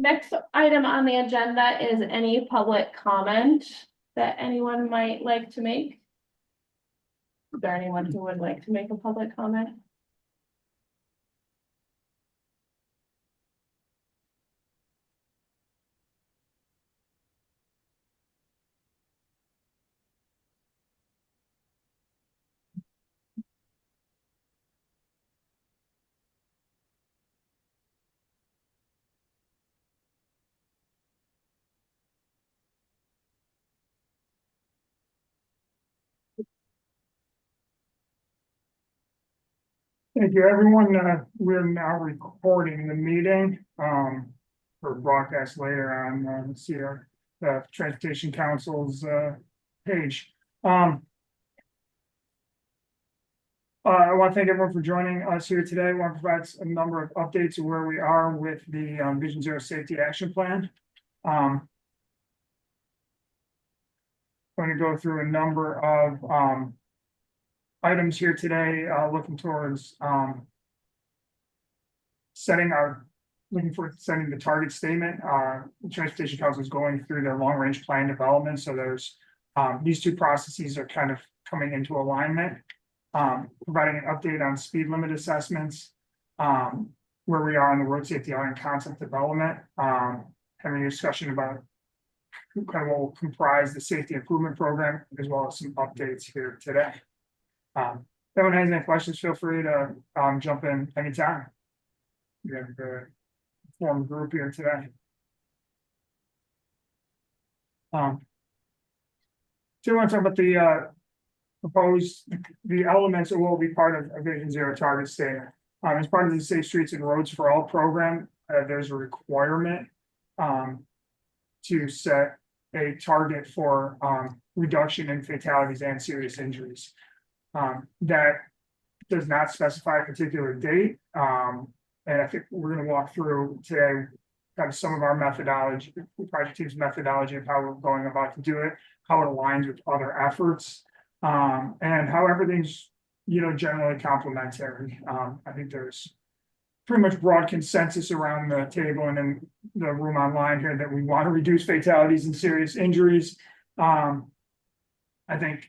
Next item on the agenda is any public comment that anyone might like to make. Is there anyone who would like to make a public comment? Thank you, everyone. We're now recording the meeting for broadcast later on the Transportation Council's page. I want to thank everyone for joining us here today. I want to provide a number of updates of where we are with the Vision Zero Safety Action Plan. Going to go through a number of items here today, looking towards setting the target statement. The Transportation Council is going through their long range plan development. So there's these two processes are kind of coming into alignment. Providing an update on speed limit assessments, where we are on the road safety audit and concept development, having a discussion about kind of what will comprise the safety improvement program, as well as some updates here today. If anyone has any questions, feel free to jump in anytime. We have the form group here today. So I want to talk about the the elements that will be part of a Vision Zero target statement. As part of the Safe Streets and Roads for All program, there's a requirement to set a target for reduction in fatalities and serious injuries. That does not specify a particular date. And I think we're going to walk through today kind of some of our methodology, the project team's methodology of how we're going about to do it, how it aligns with other efforts, and how everything's, generally complementary. I think there's pretty much broad consensus around the table and in the room online here that we want to reduce fatalities and serious injuries. I think,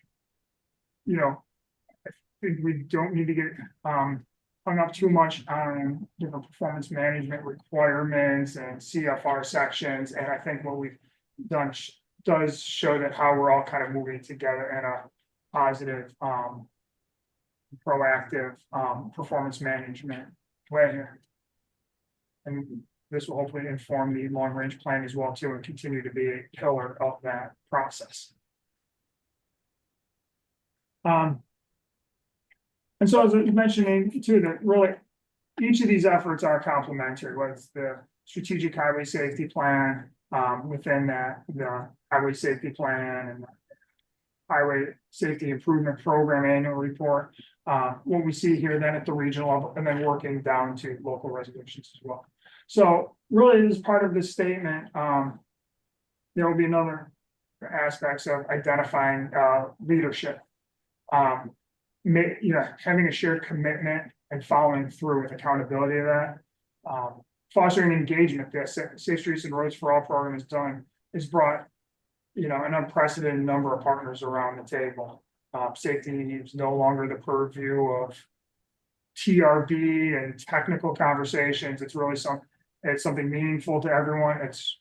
I think we don't need to get hung up too much on different performance management requirements and CFR sections. And I think what we've done does show that how we're all kind of moving together in a positive, proactive performance management way here. And this will hopefully inform the long range plan as well too, and continue to be a pillar of that process. And so as I was mentioning too, that really each of these efforts are complementary, whether it's the strategic highway safety plan, within that, the highway safety plan and the highway safety improvement program annual report. What we see here then at the regional level, and then working down to local resolutions as well. So really, as part of this statement, there will be another aspects of identifying leadership. Having a shared commitment and following through with accountability of that, fostering engagement. The Safe Streets and Roads for All program has brought, an unprecedented number of partners around the table. Safety is no longer the purview of TRB and technical conversations. It's really something meaningful to everyone. It's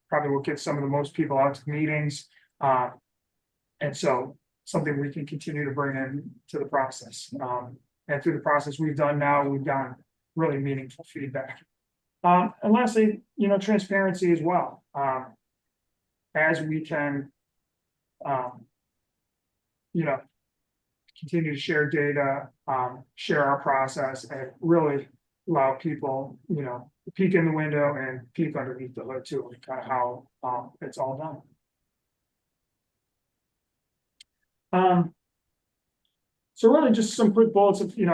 probably what gets some of the most people out to meetings. And so something we can continue to bring in to the process. And through the process we've gotten really meaningful feedback. And lastly, transparency as well. As we can, continue to share data, share our process, and really allow people, to peek in the window and peek underneath the hood too, kind of how it's all done. So really just some quick bullets of, you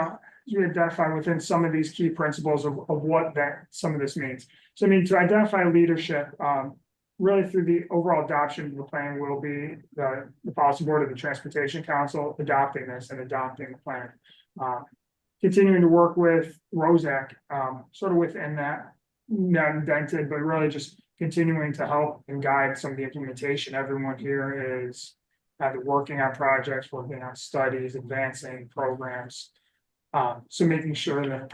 identify within some of these key principles of what some of this means. So to identify leadership, really through the overall adoption of the plan will be the policy board of the Transportation Council adopting this and adopting the plan. Continuing to work with ROSAC, sort of within that, not indented, but really just continuing to help and guide some of the implementation. Everyone here is either working on projects, working on studies, advancing programs. So making sure that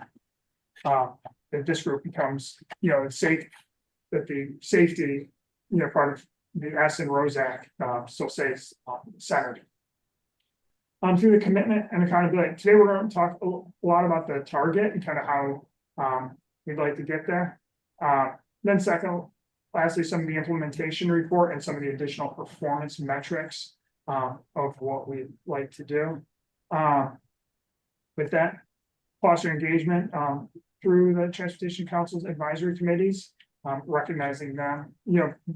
that this group becomes, safe, that the safety, part of the S and Rose Act, still stays centered. Through the commitment and accountability. Today, we're going to talk a lot about the target and kind of how we'd like to get there. Then second, lastly, some of the implementation report and some of the additional performance metrics of what we'd like to do. With that, foster engagement through the Transportation Council's advisory committees, recognizing them,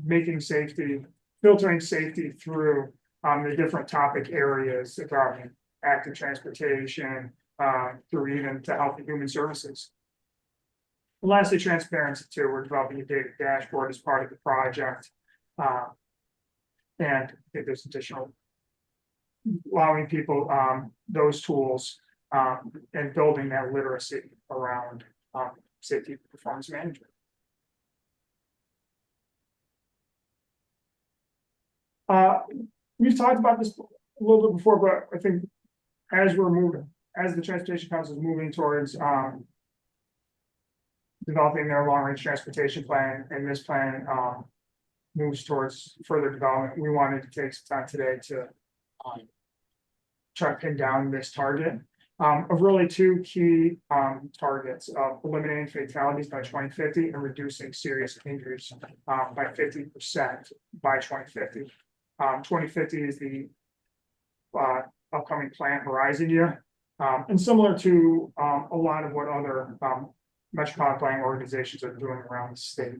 making safety, filtering safety through the different topic areas about active transportation, through even to health and human services. And lastly, transparency too. We're developing a data dashboard as part of the project. And if there's additional allowing people those tools and building that literacy around safety performance management. We've talked about this a little bit before, but I think as the Transportation Council is moving towards developing their long-range transportation plan, and this plan moves towards further development, we wanted to take some time today to try to pin down this target of really two key targets of eliminating fatalities by 2050 and reducing serious injuries by 50% by 2050. 2050 is the upcoming plan horizon year, and similar to a lot of what other metropolitan planning organizations are doing around the state.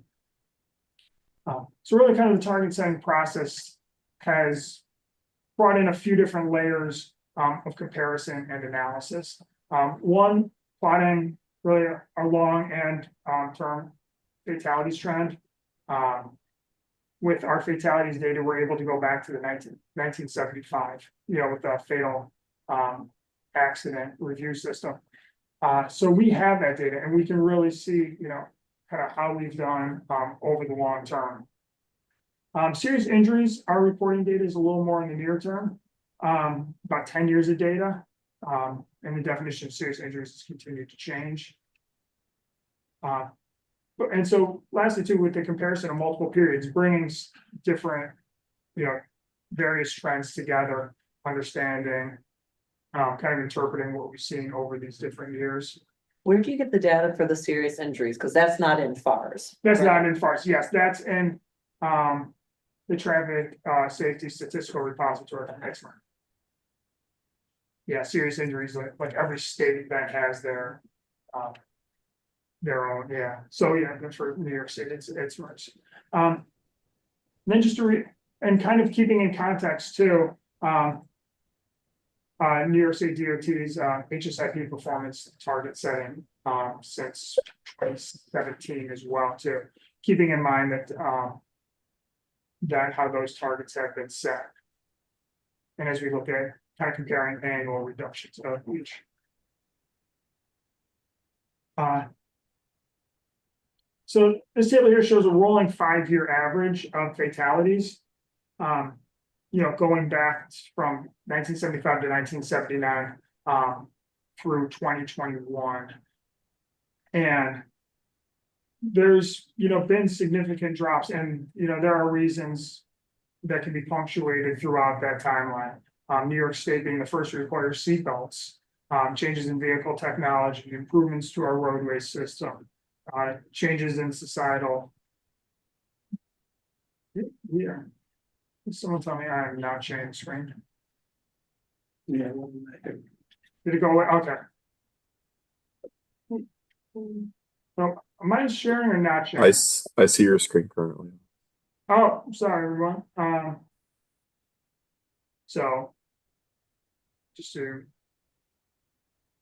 So really kind of the target setting process has brought in a few different layers of comparison and analysis. One, plotting really a long and term fatalities trend. With our fatalities data, we're able to go back to the 1975, with the fatal accident review system. So we have that data and we can really see, kind of how we've done over the long term. Serious injuries, our reporting data is a little more in the near term, about 10 years of data. And the definition of serious injuries has continued to change. And so lastly too, with the comparison of multiple periods, bringing different, various trends together, understanding, kind of interpreting what we've seen over these different years. Where do you get the data for the serious injuries? Because that's not in FARS. That's not in FARS. Yes, that's in the Traffic Safety Statistical Repository. Yeah, serious injuries, like every state that has their own, yeah. So yeah, that's for New York State, it's much. Then just and kind of keeping in context too, New York State DOT's HSIP performance target setting since 2017 as well too. Keeping in mind that how those targets have been set. And as we look at kind of comparing annual reductions of each. So this table here shows a rolling 5-year average of fatalities. Going back from 1975 to 1979 through 2021. And there's, been significant drops, and, there are reasons that can be punctuated throughout that timeline. New York State being the first to require seatbelts, changes in vehicle technology, improvements to our roadway system, changes in societal. Yeah. Someone tell me I am not sharing the screen. Yeah. Did it go away? Okay. Well, am I sharing or not sharing? I see your screen currently. Oh, sorry, everyone. So just to,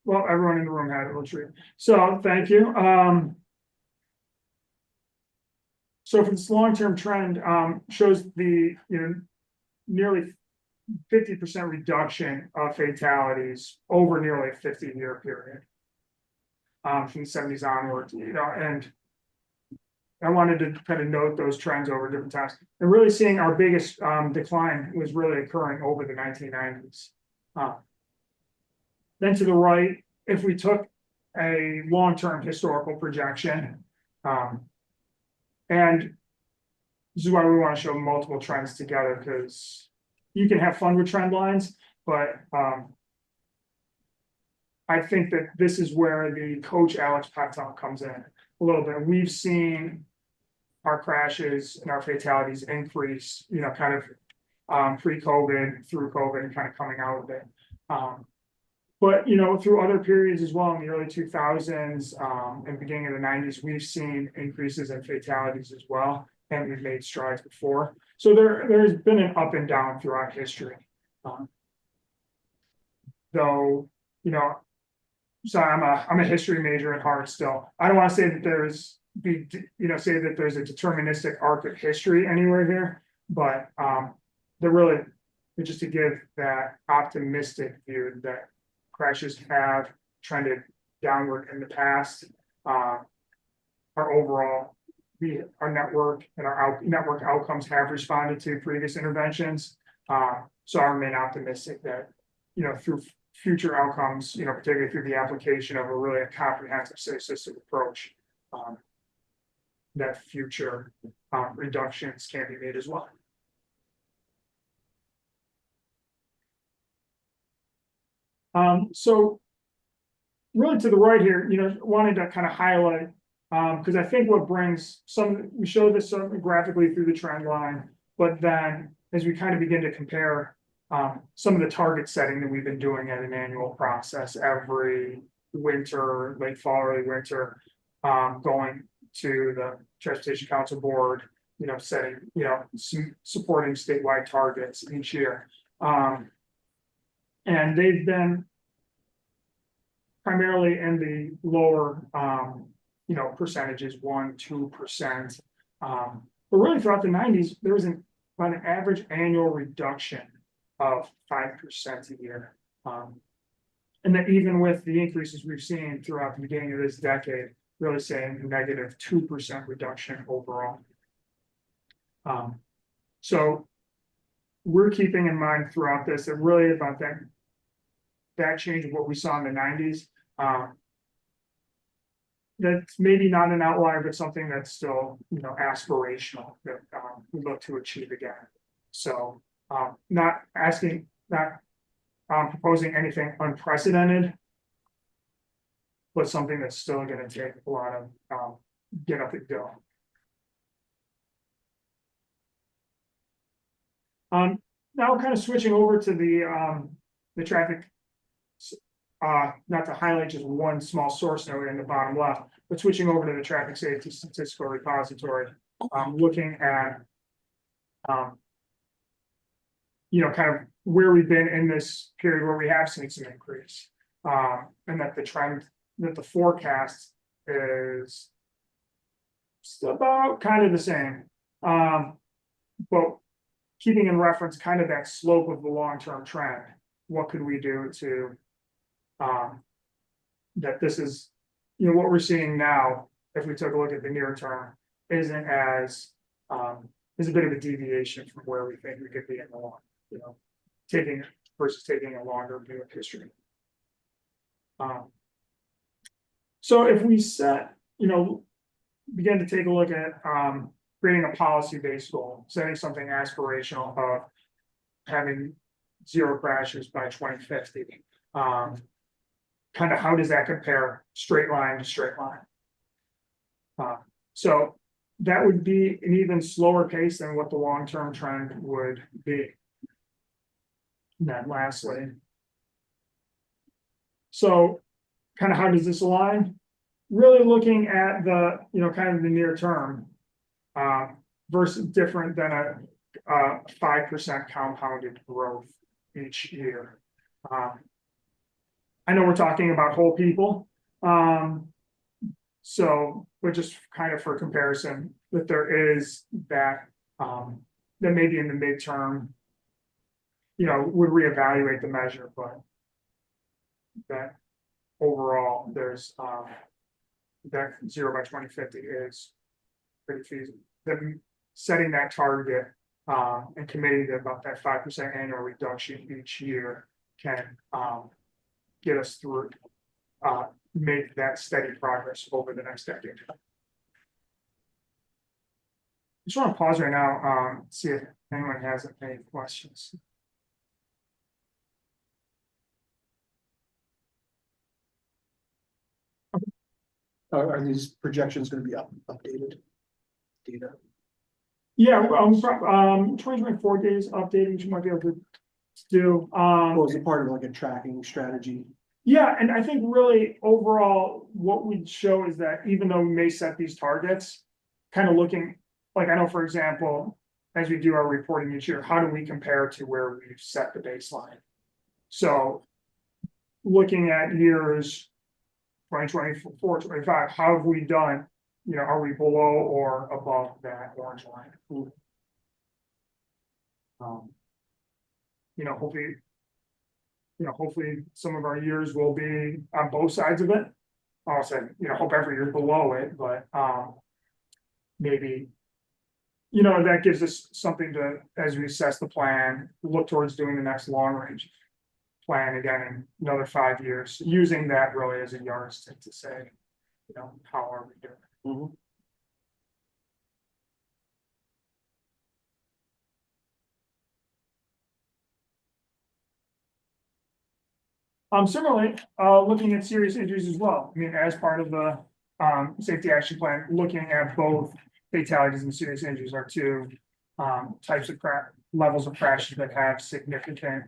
well, everyone in the room had it retreat. So thank you. So for this long-term trend, shows the nearly 50% reduction of fatalities over nearly a 50-year period. From the 70s onwards, and I wanted to kind of note those trends over different times, and really seeing our biggest decline was really occurring over the 1990s. Then to the right, if we took a long-term historical projection, and this is why we want to show multiple trends together, because you can have fun with trend lines, but I think that this is where the coach Alex Pactel comes in a little bit. We've seen our crashes and our fatalities increase, kind of pre-COVID, through COVID, and kind of coming out of it. But through other periods as well, in the early 2000s, and beginning of the 90s, we've seen increases in fatalities as well, and we've made strides before. So there's been an up and down throughout history. Though, so I'm a history major at heart still. I don't want to say that there's a deterministic arc of history anywhere here, but they're really just to give that optimistic view that crashes have trended downward in the past. Our overall, our network and our network outcomes have responded to previous interventions. So I remain optimistic that, through future outcomes, particularly through the application of a really comprehensive safe system approach, that future reductions can be made as well. So really to the right here, wanted to kind of highlight, because I think what brings we show this graphically through the trend line, but then as we kind of begin to compare some of the target setting that we've been doing at an annual process every winter, late fall, early winter, going to the Transportation Council Board, setting, supporting statewide targets each year. And they've been primarily in the lower, percentages, 1-2%. But really throughout the 90s, there was about an average annual reduction of 5% a year. And that even with the increases we've seen throughout the beginning of this decade, really saying a negative 2% reduction overall. So we're keeping in mind throughout this that really about that change of what we saw in the 90s. That's maybe not an outlier, but something that's still, aspirational that we look to achieve again. So not proposing anything unprecedented, but something that's still going to take a lot of get up and go. Now kind of switching over to the traffic, not to highlight just one small source node in the bottom left, but switching over to the traffic safety statistical repository, looking at kind of where we've been in this period where we have seen some increase, and that the trend, that the forecast is still about kind of the same, but keeping in reference kind of that slope of the long-term trend. What could we do to that this is, what we're seeing now, if we took a look at the near term, isn't as is a bit of a deviation from where we think we could be in the long, taking a longer view of history. So if we begin to take a look at creating a policy-based goal, setting something aspirational of having 0 crashes by 2050, kind of how does that compare straight line to straight line? So that would be an even slower pace than what the long-term trend would be. And then lastly, so kind of how does this align? Really looking at the, kind of the near term, versus different than a 5% compounded growth each year. I know we're talking about whole people, so, but just kind of for comparison, that there is that, that maybe in the midterm, would reevaluate the measure, but that overall, there's that 0 by 2050 is pretty feasible. Them setting that target, and committing to about that 5% annual reduction each year can, get us through, make that steady progress over the next decade. Just want to pause right now, see if anyone has any questions. Are these projections gonna be updated? Data? Yeah, 2024 days updating, which you might be able to do, Well, is it part of like a tracking strategy? yeah, and I think really overall, what we'd show is that even though we may set these targets. Kind of looking, like I know, for example, as we do our reporting each year, how do we compare to where we've set the baseline? So. Looking at years 2024, 25, how have we done? You know, are we below or above that orange line? You know, hopefully some of our years will be on both sides of it. I'll say, you know, hope every year below it, but, maybe. You know, that gives us something to, as we assess the plan, look towards doing the next long range. Plan again in another 5 years, using that really as a yardstick to say, you know, how are we doing? Similarly, looking at serious injuries as well. I mean, as part of the safety action plan, looking at both fatalities and serious injuries are two types of levels of crashes that have significant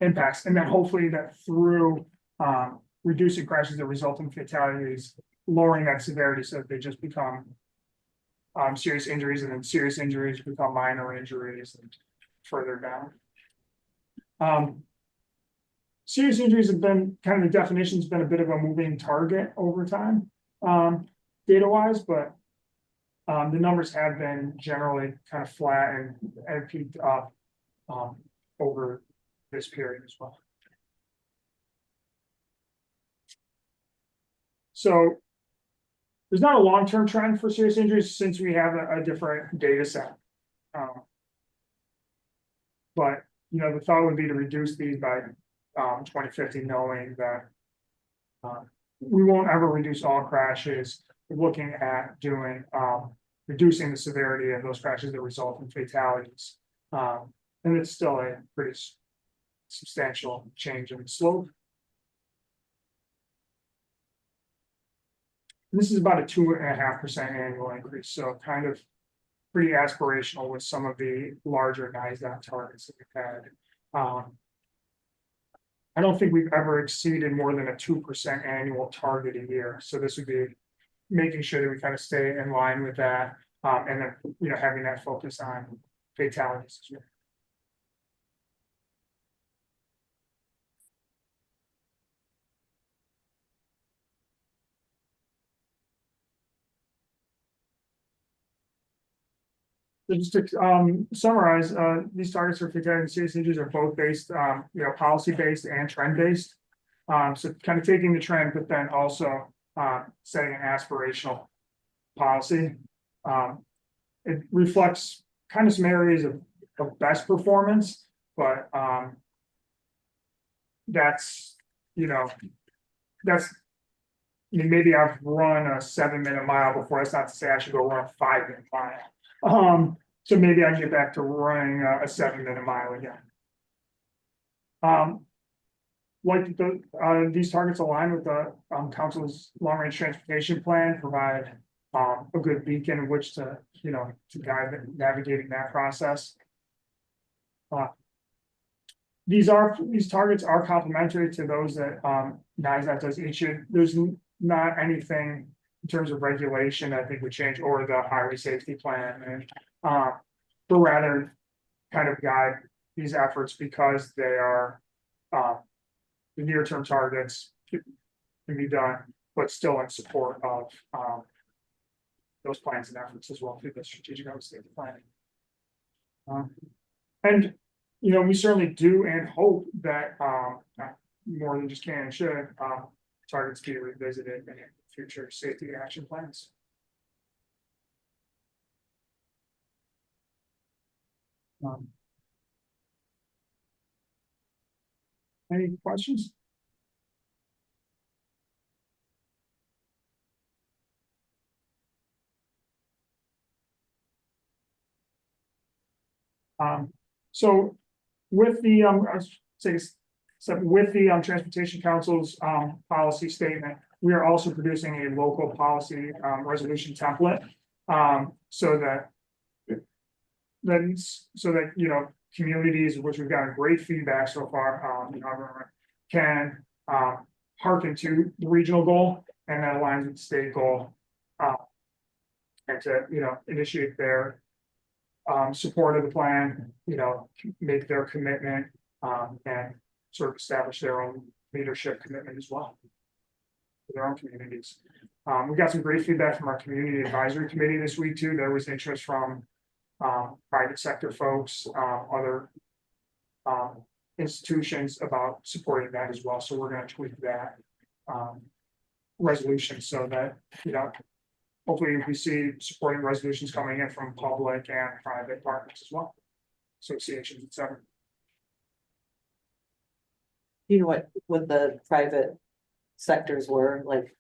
impacts, and then hopefully that through reducing crashes that result in fatalities, lowering that severity so that they just become serious injuries, and then serious injuries become minor injuries and further down. Serious injuries have been kind of, the definition's been a bit of a moving target over time, data wise, but the numbers have been generally kind of flat and peaked up over this period as well. So there's not a long-term trend for serious injuries since we have a different data set. But you know, the thought would be to reduce these by 2050, knowing that we won't ever reduce all crashes. We're looking at doing reducing the severity of those crashes that result in fatalities. And it's still a pretty substantial change in the slope. This is about a 2.5% annual increase, so kind of pretty aspirational with some of the larger NISDOT targets that we've had. I don't think we've ever exceeded more than a 2% annual target a year, so this would be making sure that we kind of stay in line with that, and then, you know, having that focus on fatalities as well. So just to summarize, these targets for fatality and serious injuries are both based, you know, policy based and trend based. So kind of taking the trend, but then also setting an aspirational policy. It reflects kind of some areas of best performance, but that's, you know, that's, I mean, maybe I've run a 7-minute mile before. That's not to say I should go run a 5-minute mile. So maybe I get back to running a 7-minute mile again. Like these targets align with the council's long range transportation plan, provide a good beacon in which to, you know, to guide navigating that process. These targets are complementary to those that NISDOT does each year. There's not anything in terms of regulation I think would change, or the highway safety plan, and but rather kind of guide these efforts because they are the near-term targets can be done, but still in support of those plans and efforts as well through the strategic highway safety planning. And you know, we certainly do and hope that more than just can and should targets be revisited in future safety action plans. Um, Any questions? So with the, I was saying, so with the, Transportation Council's, policy statement, we are also producing a local policy, resolution template. So that. Then, so that, communities, which we've gotten great feedback so far, can, hearken to the regional goal and that aligns with the state goal. And to, initiate their, support of the plan, make their commitment, and sort of establish their own leadership commitment as well. For their own communities. We got some great feedback from our community advisory committee this week too. There was interest from, private sector folks, other, institutions about supporting that as well. So we're gonna tweak that, resolution so that, hopefully we see supporting resolutions coming in from public and private partners as well. Associations, et cetera. You know what the private sectors were, like,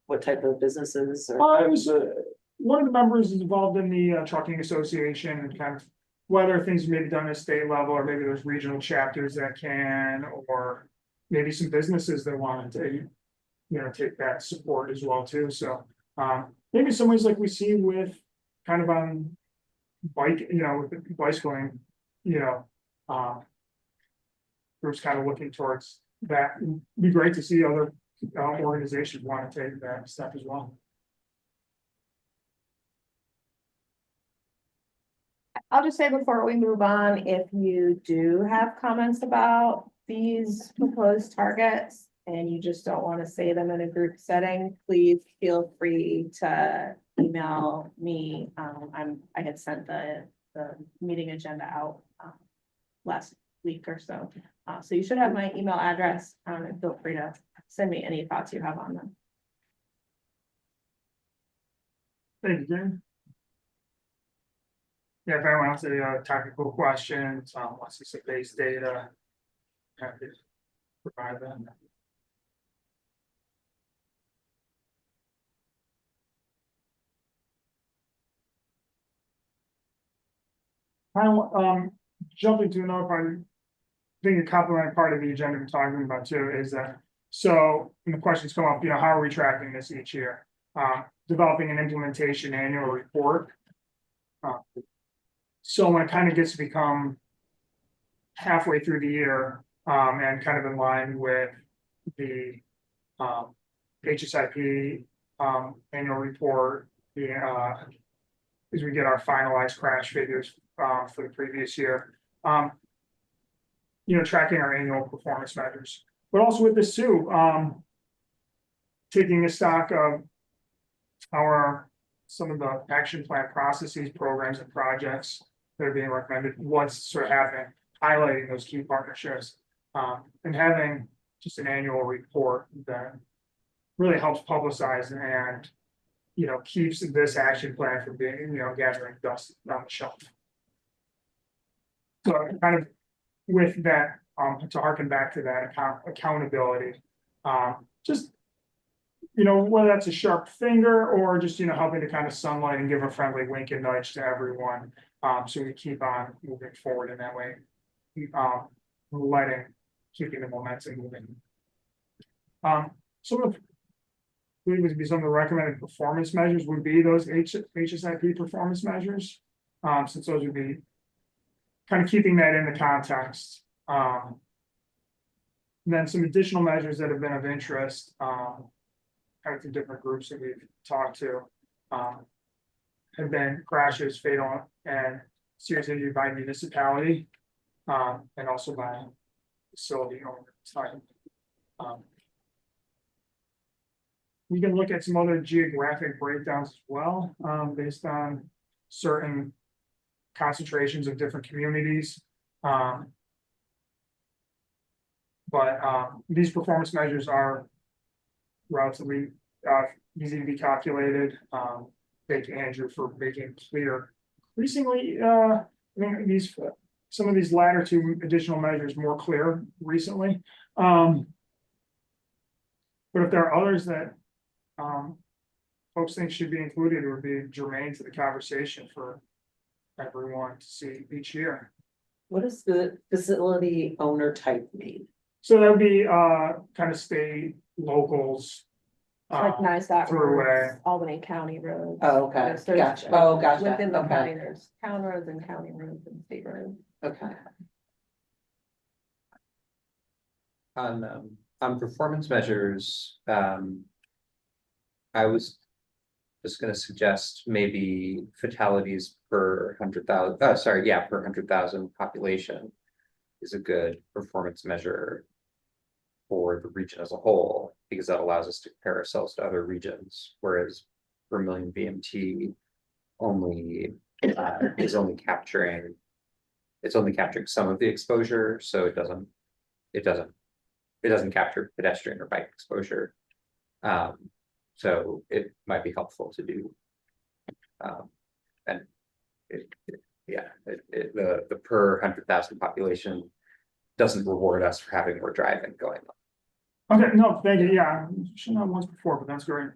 what type of businesses or? It was, one of the members is involved in the trucking association and kind of whether things may be done at state level or maybe there's regional chapters that can, or maybe some businesses that want to, take that support as well too. So, maybe some ways like we see with kind of on bike, with bicycling, groups kind of looking towards that. It'd be great to see other, organizations want to take that step as well. I'll just say before we move on, if you do have comments about these proposed targets and you just don't want to say them in a group setting, please feel free to email me. I had sent the meeting agenda out last week or so. So you should have my email address, and feel free to send me any thoughts you have on them. Thank you, Jen. Yeah, if anyone has any technical questions, wants to see base data, happy to provide them. Jumping to another part, I think a complementary part of the agenda we're talking about too is that, so when the questions come up, how are we tracking this each year? Developing an implementation annual report. So when it kind of gets to become halfway through the year, and kind of in line with the HSIP annual report, as we get our finalized crash figures for the previous year, tracking our annual performance measures, but also with this too, taking a stock of some of the action plan processes, programs and projects that are being recommended, what's sort of happening, highlighting those key partnerships, and having just an annual report that really helps publicize and, keeps this action plan from being, gathering dust on the shelf. So kind of with that, to harken back to that accountability, just, whether that's a sharp finger or just, helping to kind of sunlight and give a friendly wink and nudge to everyone. So we keep on moving forward in that way, keeping the momentum moving. Some of the recommended performance measures would be those HSIP performance measures, since those would be kind of keeping that in the context. And then some additional measures that have been of interest, kind of through different groups that we've talked to, have been crashes, fatal and serious injury by municipality, and also by facility owner type. We can look at some other geographic breakdowns as well, based on certain concentrations of different communities. But these performance measures are relatively easy to be calculated. Thank you, Andrew, for making clear. Increasingly, I think these some of these latter two additional measures more clear recently. But if there are others that, folks think should be included, or be germane to the conversation for everyone to see each year. What does the facility owner type mean? So that would be, kind of state, locals. Like NISDOT through roads, Albany County roads. Oh, okay, There's- there's, gotcha, oh, gotcha, Within the county, okay, there's town roads and county roads and state roads. okay. On performance measures, I was just gonna suggest maybe fatalities per 100,000, per 100,000 population is a good performance measure for the region as a whole, because that allows us to compare ourselves to other regions, whereas per million BMT only is only capturing, it's only capturing some of the exposure, so it doesn't capture pedestrian or bike exposure. So it might be helpful to do. And the per 100,000 population doesn't reward us for having more driving going on. Okay, no, thank you, yeah, should not once before, but that's great.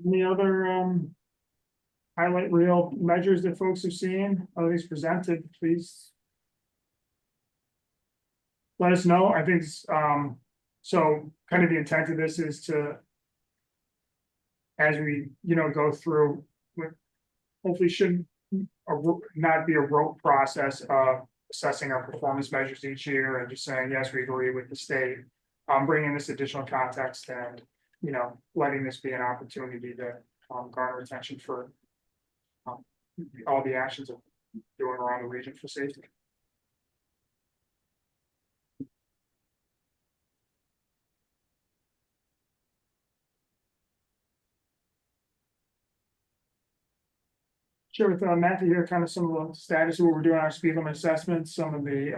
Any other, highlight real measures that folks have seen, or at least presented, please. Let us know, I think, so kind of the intent of this is to. As we, go through with, hopefully shouldn't not be a rote process of assessing our performance measures each year and just saying, yes, we agree with the state. Bringing this additional context and, letting this be an opportunity to garner attention for all the actions of doing around the region for safety. Sure, with Matthew here, kind of some of the status of what we're doing, our speed limit assessments, some of the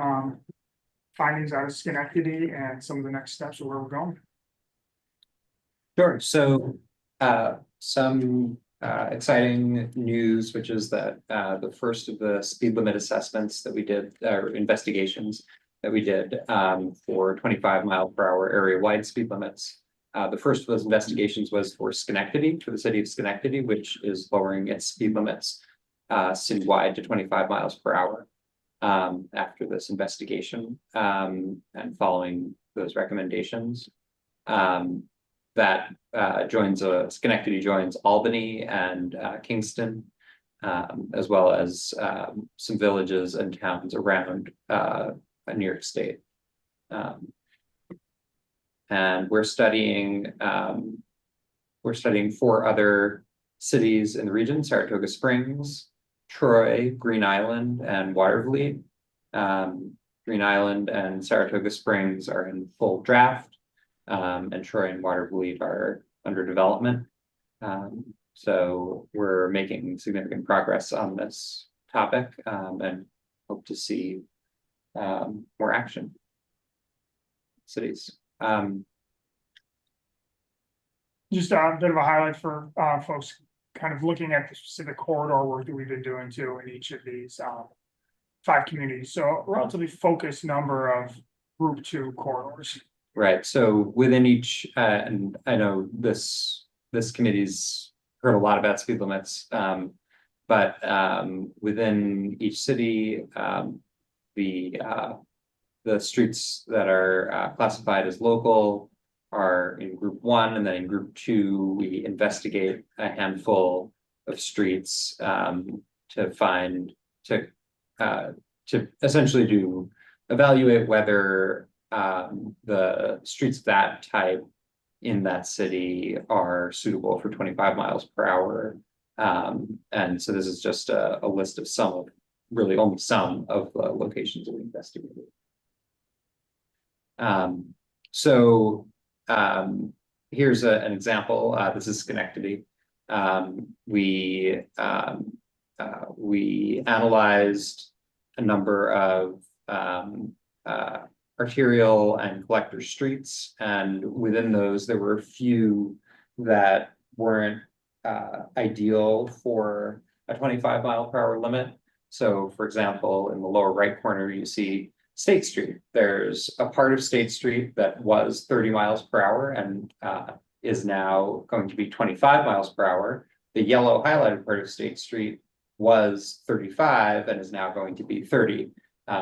findings out of Schenectady, and some of the next steps of where we're going. Sure, so some exciting news, which is that the first of the speed limit assessments that we did, or investigations that we did for 25-mile-per-hour area-wide speed limits. The first of those investigations was for Schenectady, for the city of Schenectady, which is lowering its speed limits citywide to 25 miles per hour after this investigation and following those recommendations. That Schenectady joins Albany and Kingston, as well as some villages and towns around New York State. And we're studying 4 other cities in the region: Saratoga Springs, Troy, Green Island, and Watervliet. Green Island and Saratoga Springs are in full draft, and Troy and Watervliet are under development. So we're making significant progress on this topic and hope to see more action. Cities. Just a bit of a highlight for folks kind of looking at the specific corridor work that we've been doing too in each of these 5 communities. So a relatively focused number of group 2 corridors. Right, so within each, and I know this committee's heard a lot about speed limits, but within each city, the streets that are classified as local are in group 1, and then in group 2, we investigate a handful of streets to essentially evaluate whether the streets of that type in that city are suitable for 25 miles per hour. And so this is just a list of really only some of the locations that we investigated. Here's an example. This is Schenectady. We analyzed a number of arterial and collector streets, and within those, there were a few that weren't ideal for a 25-mile-per-hour limit. So, for example, in the lower right corner, you see State Street. There's a part of State Street that was 30 miles per hour and is now going to be 25 miles per hour. The yellow highlighted part of State Street was 35 and is now going to be 30.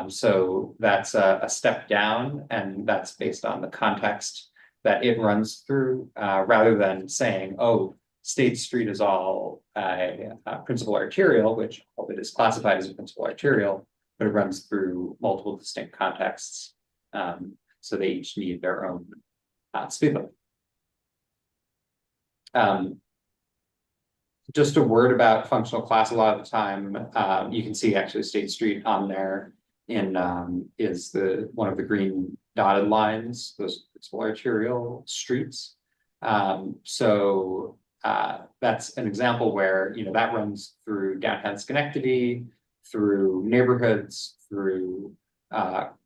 So that's a step down, and that's based on the context that it runs through, rather than saying, oh, State Street is all a principal arterial, which it is classified as a principal arterial, but it runs through multiple distinct contexts. So they each need their own speed limit. Just a word about functional class. A lot of the time, you can see actually State Street on there in is one of the green dotted lines, those principal arterial streets. So that's an example where, you know, that runs through downtown Schenectady, through neighborhoods, through what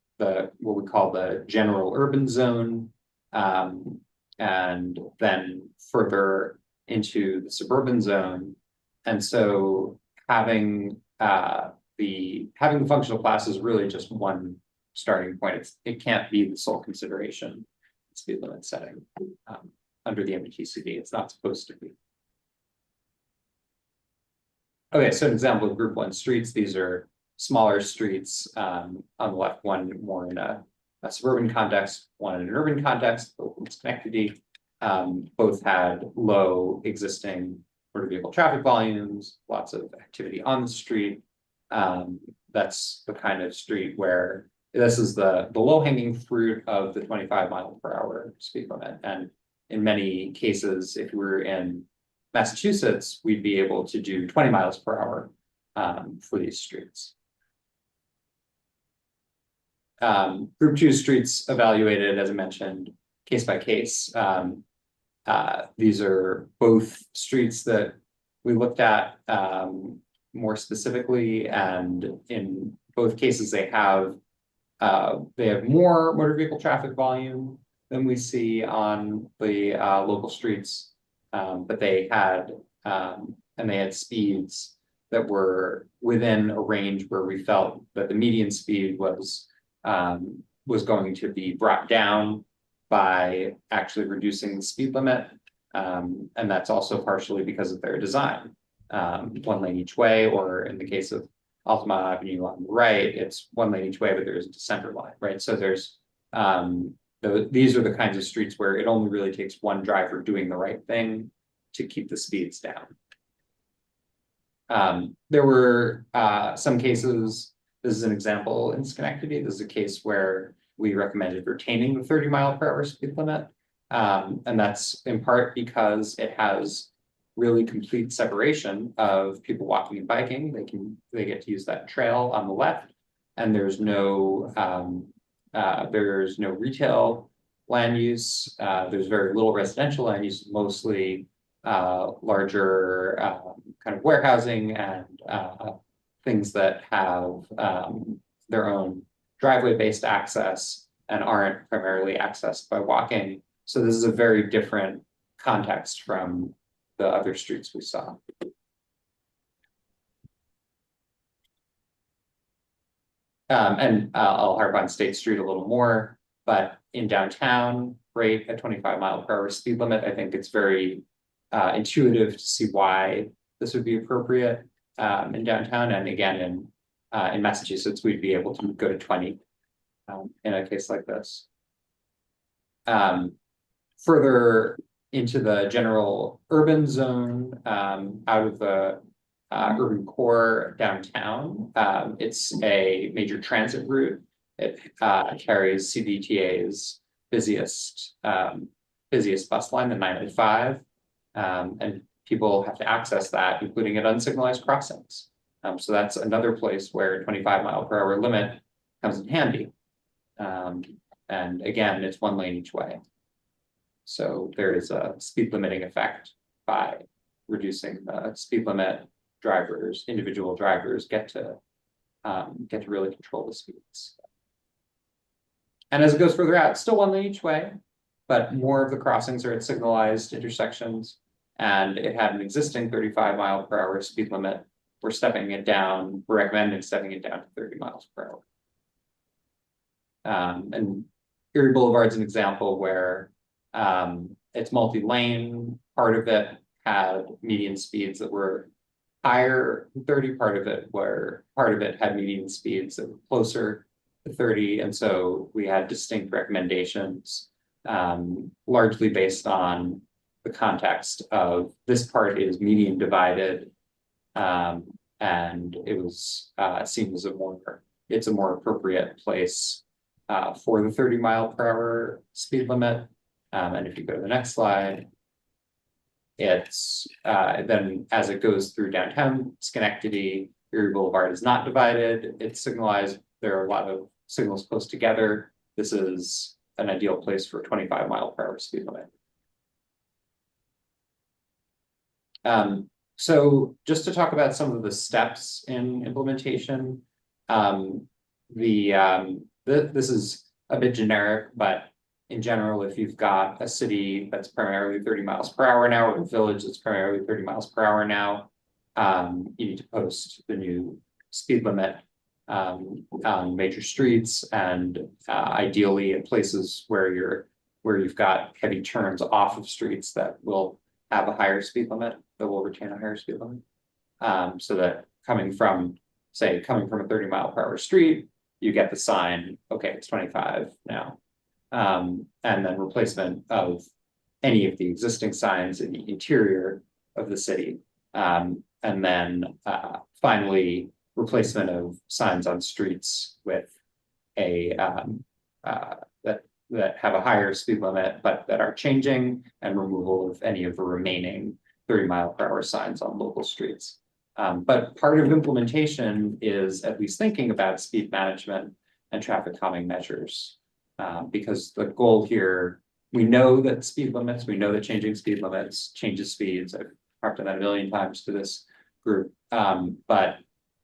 we call the general urban zone, and then further into the suburban zone. And so having the functional class is really just one starting point. It can't be the sole consideration speed limit setting under the MBTCD. It's not supposed to be. Okay, so an example of group 1 streets. These are smaller streets. On the left, one more in a suburban context, one in an urban context, both in Schenectady. Both had low existing motor vehicle traffic volumes, lots of activity on the street. That's the kind of street where this is the low-hanging fruit of the 25-mile-per-hour speed limit. And in many cases, if we were in Massachusetts, we'd be able to do 20 miles per hour for these streets. Group 2 streets evaluated, as I mentioned, case by case. These are both streets that we looked at more specifically, and in both cases they have more motor vehicle traffic volume than we see on the local streets, but they had speeds that were within a range where we felt that the median speed was going to be brought down by actually reducing the speed limit. And that's also partially because of their design. 1 lane each way, or in the case of Altamont Avenue on the right, it's 1 lane each way, but there's a center line, right? So there's these are the kinds of streets where it only really takes one driver doing the right thing to keep the speeds down. There were some cases, this is an example in Schenectady, this is a case where we recommended retaining the 30-mile-per-hour speed limit. And that's in part because it has really complete separation of people walking and biking. They get to use that trail on the left, and there's no retail land use. There's very little residential land use, mostly larger kind of warehousing and things that have their own driveway-based access and aren't primarily accessed by walking. So this is a very different context from the other streets we saw. And I'll harp on State Street a little more, but in downtown, great, a 25-mile-per-hour speed limit. I think it's very intuitive to see why this would be appropriate in downtown. And again, in Massachusetts, we'd be able to go to 20 in a case like this. Further into the general urban zone, out of the urban core downtown, it's a major transit route. It carries CDTA's busiest bus line, the 905, and people have to access that, including at unsignalized crossings. So that's another place where 25-mile-per-hour limit comes in handy. And again, it's 1 lane each way. So there is a speed limiting effect by reducing the speed limit. Individual drivers get to get to really control the speeds. And as it goes further out, it's still 1 lane each way, but more of the crossings are at signalized intersections. And it had an existing 35 mph speed limit. We're stepping it down, we're recommending stepping it down to 30 mph. And Erie Boulevard's an example where it's multi-lane. Part of it had median speeds that were higher than 30, part of it had median speeds that were closer to 30. And so we had distinct recommendations, largely based on the context of this part is median divided. And it was seen as it's a more appropriate place for the 30 mph speed limit. And if you go to the next slide, it's then as it goes through downtown Schenectady, Erie Boulevard is not divided, it's signalized, there are a lot of signals close together. This is an ideal place for a 25 mph speed limit. So just to talk about some of the steps in implementation, this is a bit generic, but in general, if you've got a city that's primarily 30 mph now, or a village that's primarily 30 mph now, you need to post the new speed limit on major streets, and ideally in places where you've got heavy turns off of streets that will have a higher speed limit, that will retain a higher speed limit. So that coming from a 30 mph street, you get the sign, okay, it's 25 now. And then replacement of any of the existing signs in the interior of the city. And then finally, replacement of signs on streets with a that have a higher speed limit, but that are changing, and removal of any of the remaining 30 mph signs on local streets. But part of implementation is at least thinking about speed management and traffic calming measures. Because the goal here, we know that speed limits, we know that changing speed limits changes speeds. I've talked about that a million times to this group, but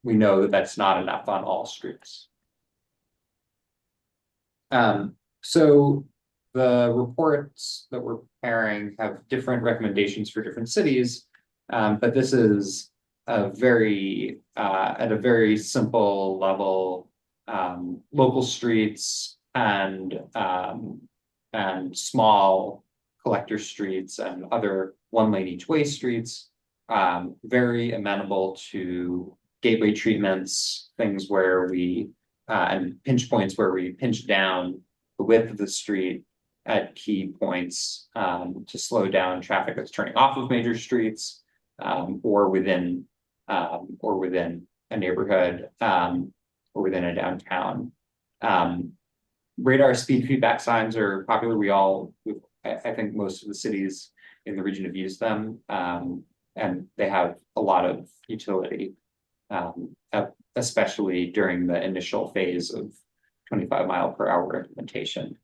we know that that's not enough on all streets. So the reports that we're preparing have different recommendations for different cities, but this is a very at a very simple level, local streets and small collector streets and other 1 lane each way streets, very amenable to gateway treatments, things where we and pinch points where we pinch down the width of the street at key points to slow down traffic that's turning off of major streets, or within a neighborhood, or within a downtown. Radar speed feedback signs are popular. I think most of the cities in the region have used them, and they have a lot of utility, especially during the initial phase of 25 mph implementation.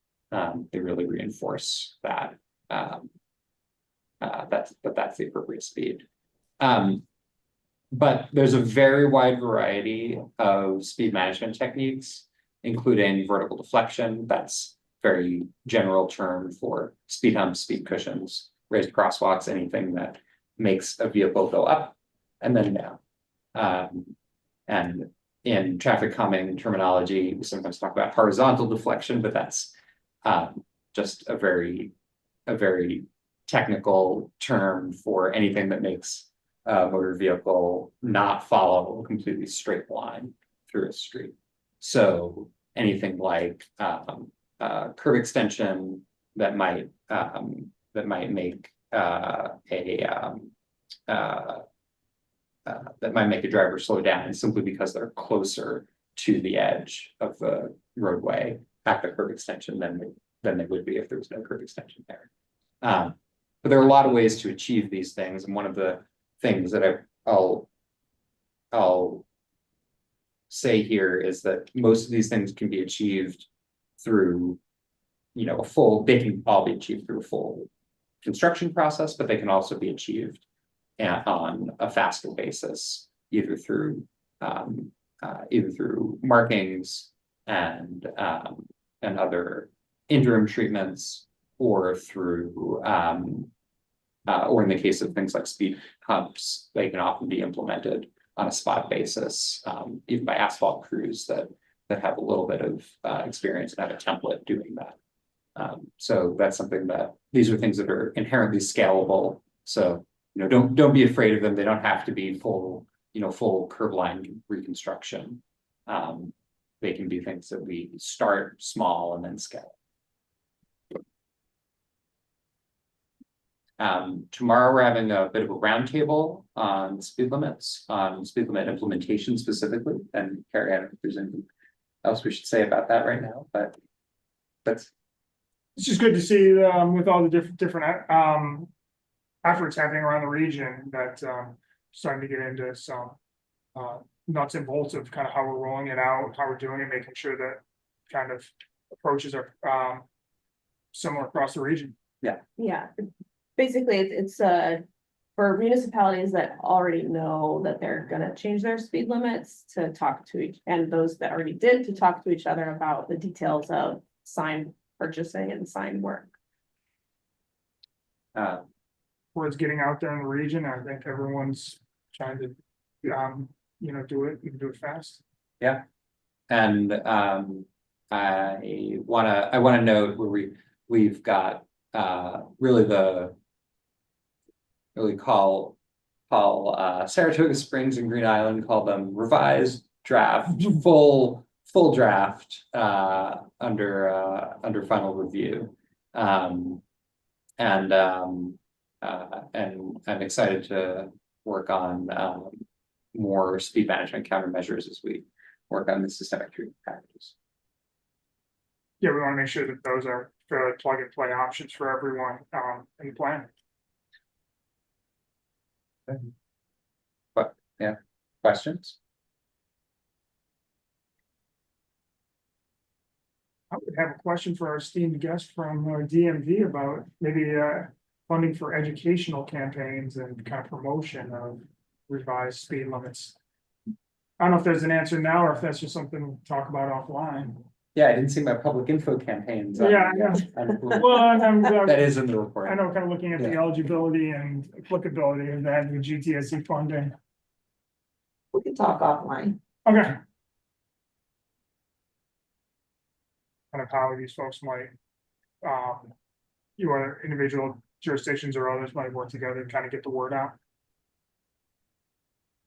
They really reinforce that that's the appropriate speed. But there's a very wide variety of speed management techniques, including vertical deflection. That's very general term for speed humps, speed cushions, raised crosswalks, anything that makes a vehicle go up and then down. And in traffic calming terminology, we sometimes talk about horizontal deflection, but that's just a very technical term for anything that makes a motor vehicle not follow a completely straight line through a street. So anything like curb extension that might make a driver slow down simply because they're closer to the edge of the roadway at the curb extension than they would be if there was no curb extension there. But there are a lot of ways to achieve these things, and one of the things that I'll say here is that most of these things can be achieved through, they can all be achieved through a full construction process, but they can also be achieved on a faster basis, either through either through markings and other interim treatments or through or in the case of things like speed humps, they can often be implemented on a spot basis, even by asphalt crews that have a little bit of experience and have a template doing that. So that's something that these are things that are inherently scalable. So, don't be afraid of them. They don't have to be full curb line reconstruction. They can be things that we start small and then scale. Tomorrow we're having a bit of a roundtable on speed limits, on speed limit implementation specifically. And Carrie, I don't know if there's anything else we should say about that right now, but that's. It's just good to see, with all the different efforts happening around the region that, starting to get into some, nuts and bolts of kind of how we're rolling it out, how we're doing it, making sure that kind of approaches are, similar across the region. Yeah, basically, it's for municipalities that already know that they're gonna change their speed limits to talk to and those that already did to talk to each other about the details of sign purchasing and sign work. Word's getting out there in the region. I think everyone's trying to, do it fast. Yeah. And I wanna note where we've got really call Saratoga Springs and Green Island, call them revised draft, full draft under final review. And I'm excited to work on more speed management countermeasures as we work on the systemic treatment packages. Yeah, we want to make sure that those are fairly plug and play options for everyone, in the plan. But yeah, questions? I would have a question for our esteemed guest from DMV about maybe funding for educational campaigns and kind of promotion of revised speed limits. I don't know if there's an answer now or if that's just something we'll talk about offline. Yeah, I didn't see my public info campaigns. Yeah, I know. Well, That is in the report. I know, kind of looking at the eligibility and applicability of that with GTSC funding. We can talk offline. Okay. Kind of how these folks might, either individual jurisdictions or others might work together and kind of get the word out.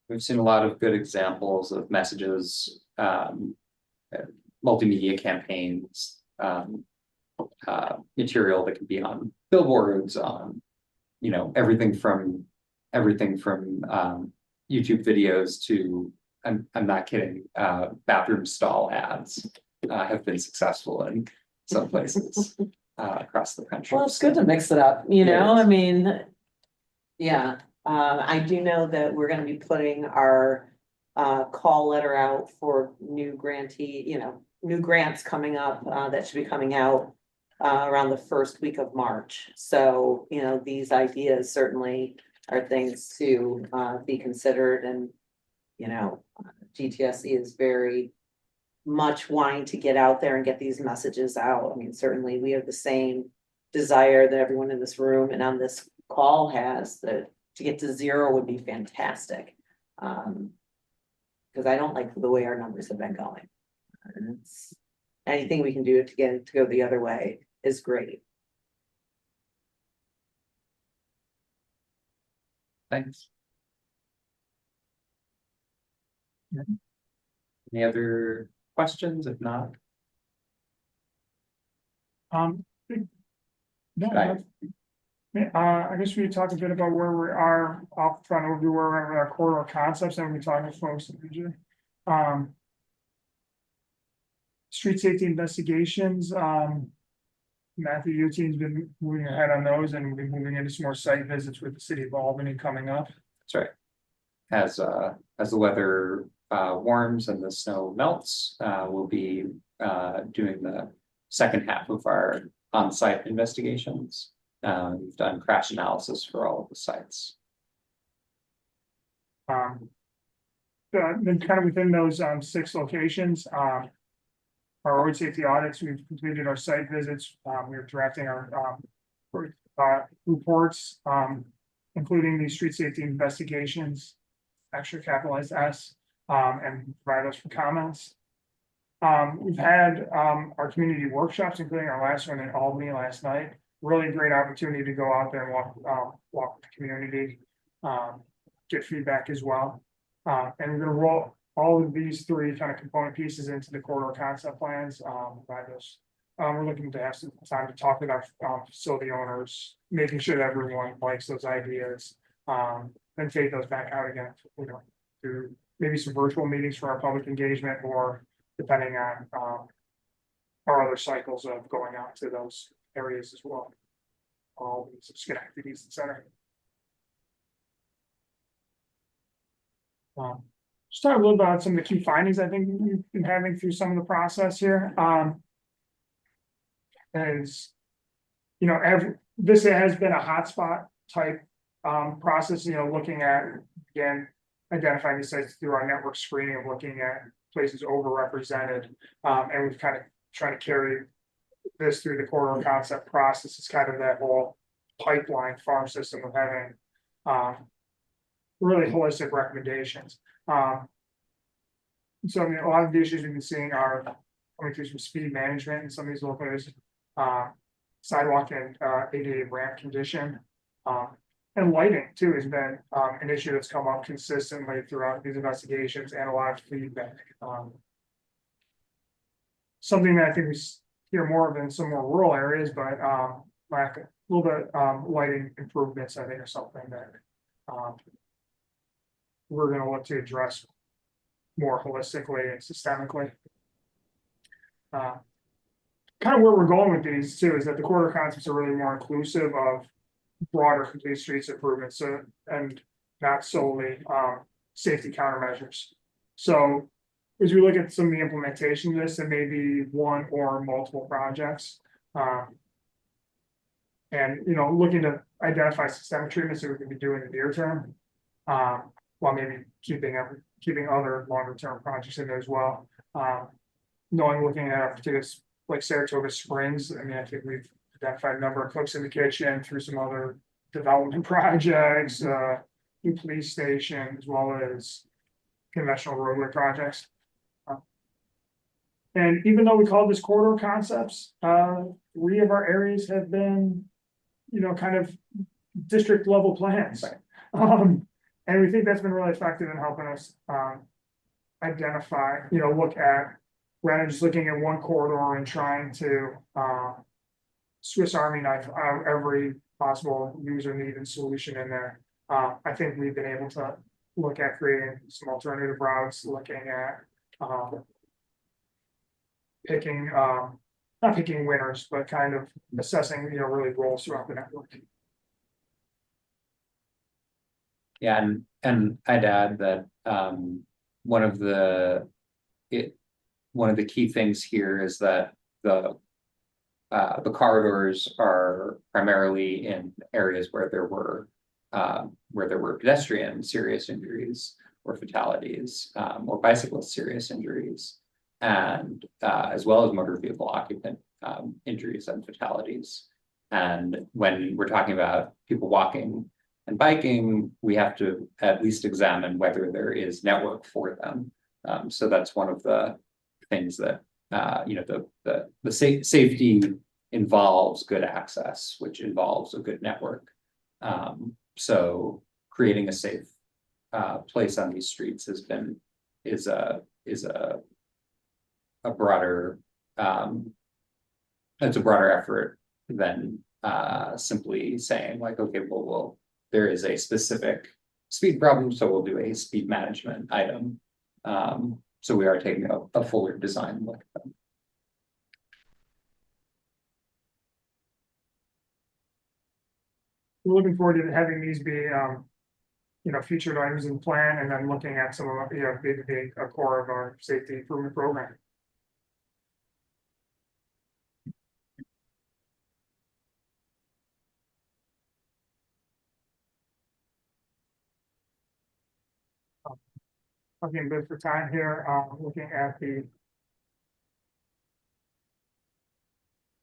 We've seen a lot of good examples of messages, multimedia campaigns, material that can be on billboards, on, everything from YouTube videos to, I'm not kidding, bathroom stall ads have been successful in some places across the country. Well, it's good to mix it up, I is. mean. Yeah, I do know that we're gonna be putting our call letter out for new grantee, new grants coming up, that should be coming out around the first week of March. So, these ideas certainly are things to be considered and, GTSC is very much wanting to get out there and get these messages out. I mean, certainly we have the same desire that everyone in this room and on this call has, that to get to zero would be fantastic. Because I don't like the way our numbers have been going. And anything we can do to get it to go the other way is great. Thanks. Any other questions? If not, No, Right. I guess we could talk a bit about where we are off front overview, where we're at our corridor concepts, and we talk to folks in the region. Street safety investigations, Matthew, your team's been moving ahead on those, and we'll be moving into some more site visits with the city of Albany coming up. that's right. As the weather warms and the snow melts, we'll be doing the second half of our on-site investigations. We've done crash analysis for all of the sites. Been then kind of within those, 6 locations, our road safety audits, we've completed our site visits, we're drafting our, reports, including the street safety investigations, extra capitalized S, and provide those for comments. We've had, our community workshops, including our last one in Albany last night, really great opportunity to go out there and walk with the community, get feedback as well. And we're gonna roll all of these 3 kind of component pieces into the corridor concept plans, by those. We're looking to have some time to talk with our, facility owners, making sure that everyone likes those ideas. Then take those back out again, through maybe some virtual meetings for our public engagement, or depending on, our other cycles of going out to those areas as well. All these activities, et cetera. Just talk a little about some of the key findings I think we've been having through some of the process here. Is, this has been a hotspot type process, looking at, again, identifying the sites through our network screening of looking at places overrepresented. And we've kind of trying to carry this through the corridor concept process. It's kind of that whole pipeline farm system of having really holistic recommendations. So I mean, a lot of the issues we've been seeing are coming through some speed management in some of these locations, sidewalk and ADA ramp condition, and lighting too has been an issue that's come up consistently throughout these investigations, and a lot of feedback. Something that I think we hear more of in some more rural areas, but lack a little bit lighting improvements, I think, are something that we're going to look to address more holistically and systemically. Kind of where we're going with these too is that the corridor concepts are really more inclusive of broader complete streets improvements, and not solely safety countermeasures. So as we look at some of the implementation of this, it may be one or multiple projects. And looking to identify systemic treatments that we can be doing in the near term, while maybe keeping other longer term projects in there as well. Looking at opportunities like Saratoga Springs, I mean, I think we've identified a number of cooks in the kitchen through some other development projects, new police station, as well as conventional roadway projects. And even though we call this corridor concepts, 3 of our areas have been, kind of district level plans. And we think that's been really effective in helping us identify, look at, rather than just looking at one corridor and trying to Swiss Army knife every possible user need and solution in there. I think we've been able to look at creating some alternative routes, looking at picking, not picking winners, but kind of assessing, really roles throughout the network. Yeah, and I'd add that one of the key things here is that the corridors are primarily in areas where there were pedestrian serious injuries or fatalities, or bicycle serious injuries, and as well as motor vehicle occupant injuries and fatalities. And when we're talking about people walking and biking, we have to at least examine whether there is network for them. So that's one of the things that the safety involves good access, which involves a good network. So creating a safe place on these streets is a broader it's a broader effort than simply saying like, okay, well there is a specific speed problem, so we'll do a speed management item. So we are taking a fuller design look at them. We're looking forward to having these be, featured items in the plan, and then looking at some of, maybe a core of our safety improvement program. Looking good for time here, looking at the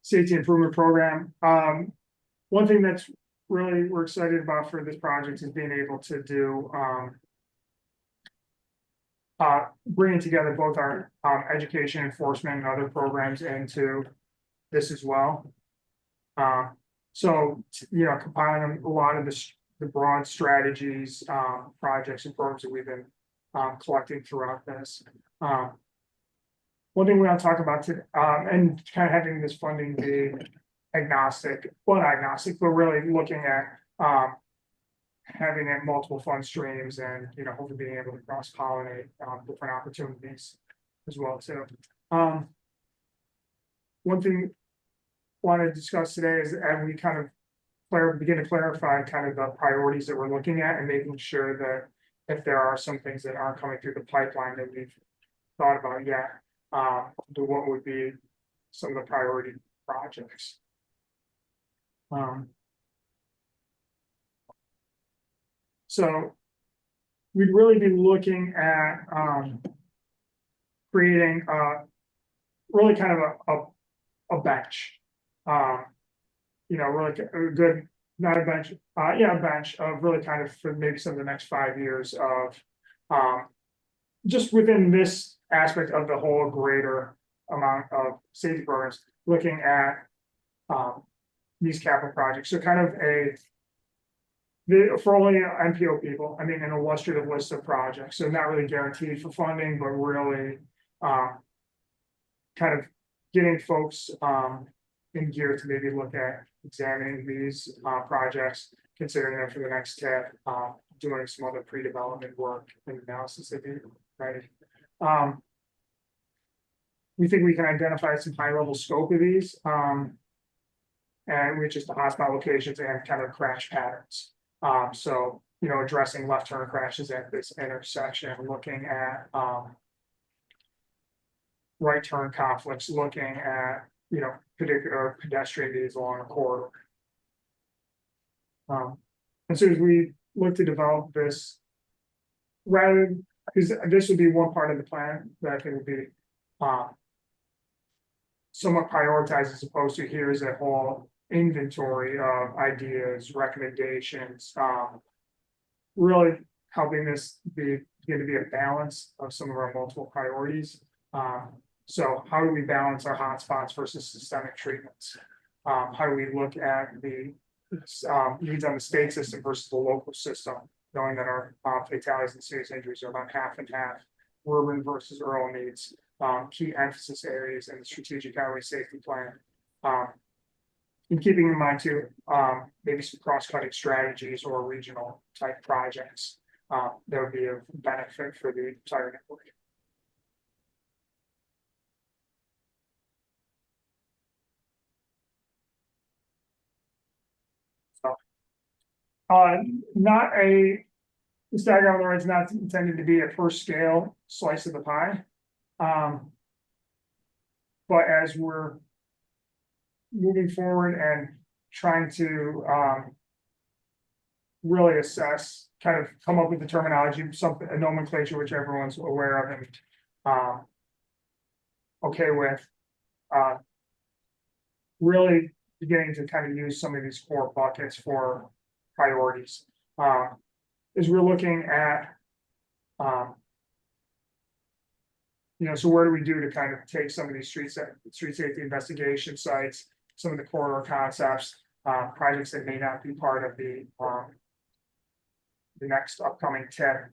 safety improvement program. One thing that's really we're excited about for this project is being able to do, bringing together both our, education enforcement and other programs into this as well. So, you know, compiling a lot of the broad strategies, projects and programs that we've been, collecting throughout this. One thing we want to talk about today, and kind of having this funding be agnostic, well, not agnostic, but really looking at, having it multiple fund streams and, you know, hopefully being able to cross pollinate, different opportunities as well too. One thing I want to discuss today is, and we kind of begin to clarify kind of the priorities that we're looking at and making sure that if there are some things that aren't coming through the pipeline that we've thought about yet, what would be some of the priority projects. So we'd really be looking at, creating, really kind of a bench. You know, really a good, not a bench, yeah, a bench of really kind of for maybe some of the next 5 years of, just within this aspect of the whole greater amount of safety programs, looking at, these capital projects. So kind of for only NPO people, I mean, an illustrative list of projects, so not really guaranteed for funding, but really, kind of getting folks, in gear to maybe look at examining these, projects, considering them for the next TIF, doing some other pre-development work and analysis that they, right? We think we can identify some high-level scope of these, and which is the hotspot locations and kind of crash patterns. So, you know, addressing left turn crashes at this intersection, looking at, right turn conflicts, looking at, you know, particular pedestrian needs along a corridor. And so as we look to develop this, rather, because this would be one part of the plan that I think would be, somewhat prioritized as opposed to here's a whole inventory of ideas, recommendations, really helping this begin to be a balance of some of our multiple priorities. So how do we balance our hotspots versus systemic treatments? How do we look at the needs on the state system versus the local system, knowing that our fatalities and serious injuries are about half and half, urban versus rural needs, key emphasis areas in the strategic highway safety plan. And keeping in mind too, maybe some cross-cutting strategies or regional type projects that would be of benefit for the entire network. Not a, this diagram on the right is not intended to be a first scale slice of the pie. But as we're moving forward and trying to really assess, kind of come up with the terminology, something, a nomenclature which everyone's aware of and okay with, really beginning to kind of use some of these core buckets for priorities. As we're looking at, you know, so what do we do to kind of take some of these street safety investigation sites, some of the corridor concepts, projects that may not be part of the next upcoming TIF.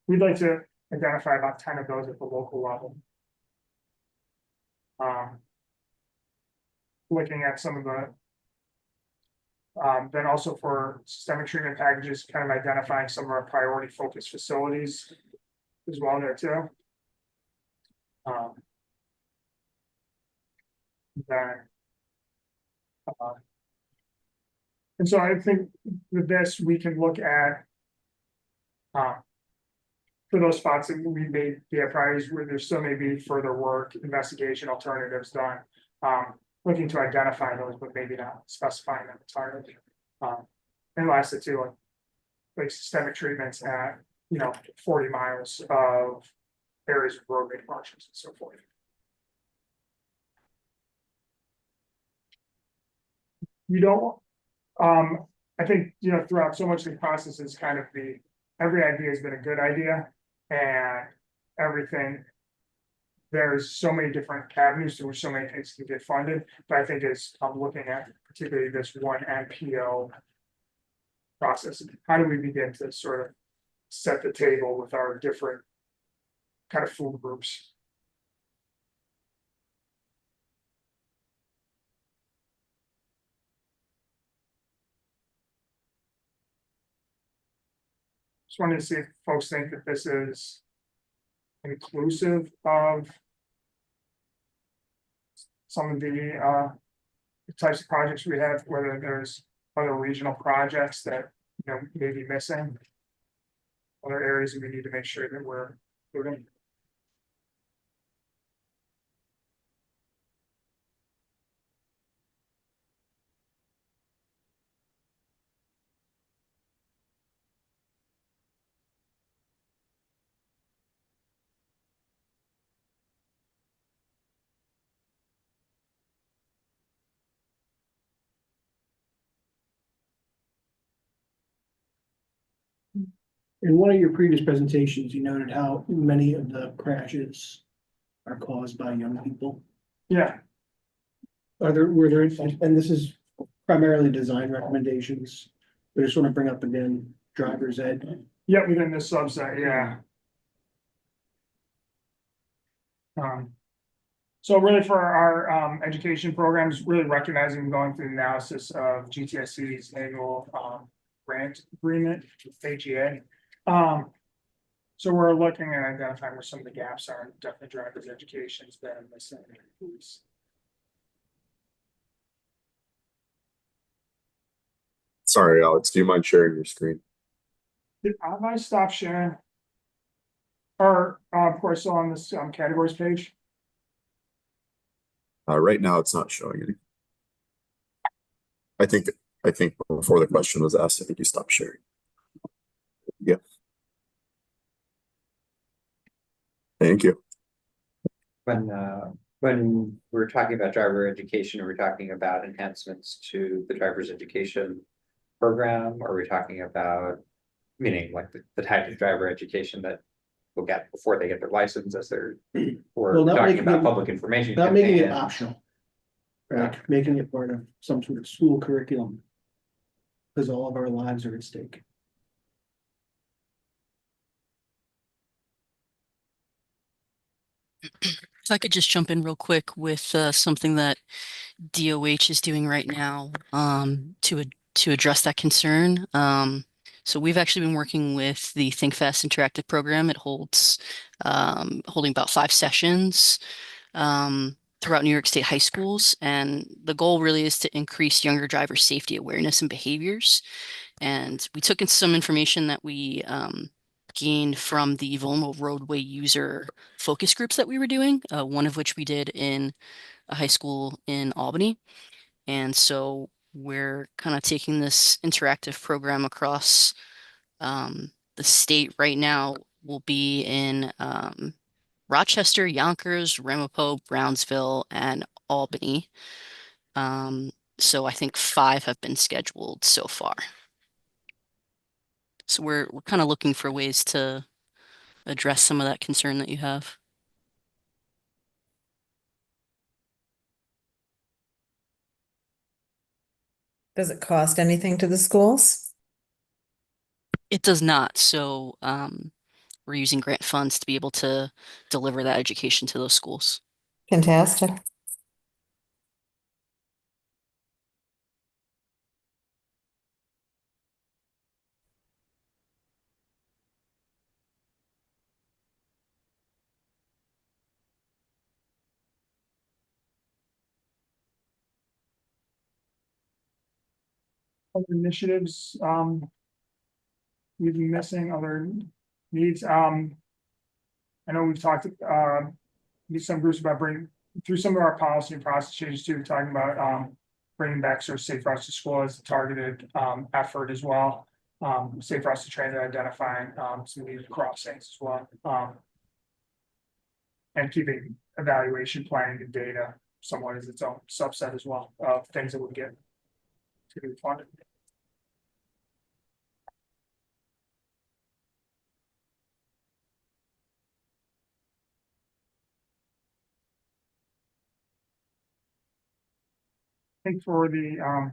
We'd like to identify about 10 of those at the local level. Looking at some of the, then also for systemic treatment packages, kind of identifying some of our priority focus facilities as well there too. And so I think with this, we can look at for those spots that we may be at priorities where there still may be further work, investigation alternatives done. Looking to identify those, but maybe not specifying them entirely. And lastly too, like systemic treatments at 40 miles of areas of roadway functions and so forth. You don't, I think, throughout so much of the process is kind of every idea has been a good idea and everything. There's so many different avenues to which so many things can get funded, but I think as I'm looking at particularly this one NPO process, how do we begin to sort of set the table with our different kind of food groups? Just wanted to see if folks think that this is inclusive of some of the types of projects we have, whether there's other regional projects that, may be missing. Other areas that we need to make sure that we're doing. In one of your previous presentations, you noted how many of the crashes are caused by young people. Yeah, Were there, and this is primarily design recommendations, but I just want to bring up again, driver's ed. yeah, within this subset, yeah. So really for our education programs, really recognizing going through the analysis of GTSC's annual grant agreement with AGA. So we're looking at identifying where some of the gaps are, and definitely driver's education's been missing. Sorry, Alex, do you mind sharing your screen? Have I stopped sharing? Or of course, on this categories page. Right now, it's not showing any. I think before the question was asked, I think you stopped sharing. Yeah. Thank you. When we're talking about driver education, are we talking about enhancements to the driver's education program? Or are we talking about, meaning like the type of driver education that will get before they get their license as they're, or Well, not talking making about it- public information? Not making it campaign? optional. Right, making it part of some sort of school curriculum. Because all of our lives are at stake. If I could just jump in real quick with something that DOH is doing right now to address that concern. So we've actually been working with the Think Fast Interactive program. It holds holding about 5 sessions throughout New York State high schools, and the goal really is to increase younger driver safety awareness and behaviors. And we took in some information that we gained from the vulnerable roadway user focus groups that we were doing, one of which we did in a high school in Albany. And so we're kind of taking this interactive program across the state right now. Will be in Rochester, Yonkers, Ramapo, Brownsville, and Albany. So I think 5 have been scheduled so far. So we're kind of looking for ways to address some of that concern that you have. Does it cost anything to the schools? It does not. So we're using grant funds to be able to deliver that education to those schools. Fantastic. Other initiatives, we've been missing other needs, I know we've talked, with some groups about bringing, through some of our policy and process changes too, talking about, bringing back sort of safe routes to school as a targeted, effort as well. Safe for us to train and identifying, some needed crossings as well, and keeping evaluation planning and data somewhat as its own subset as well of things that would get to be funded. I think for the,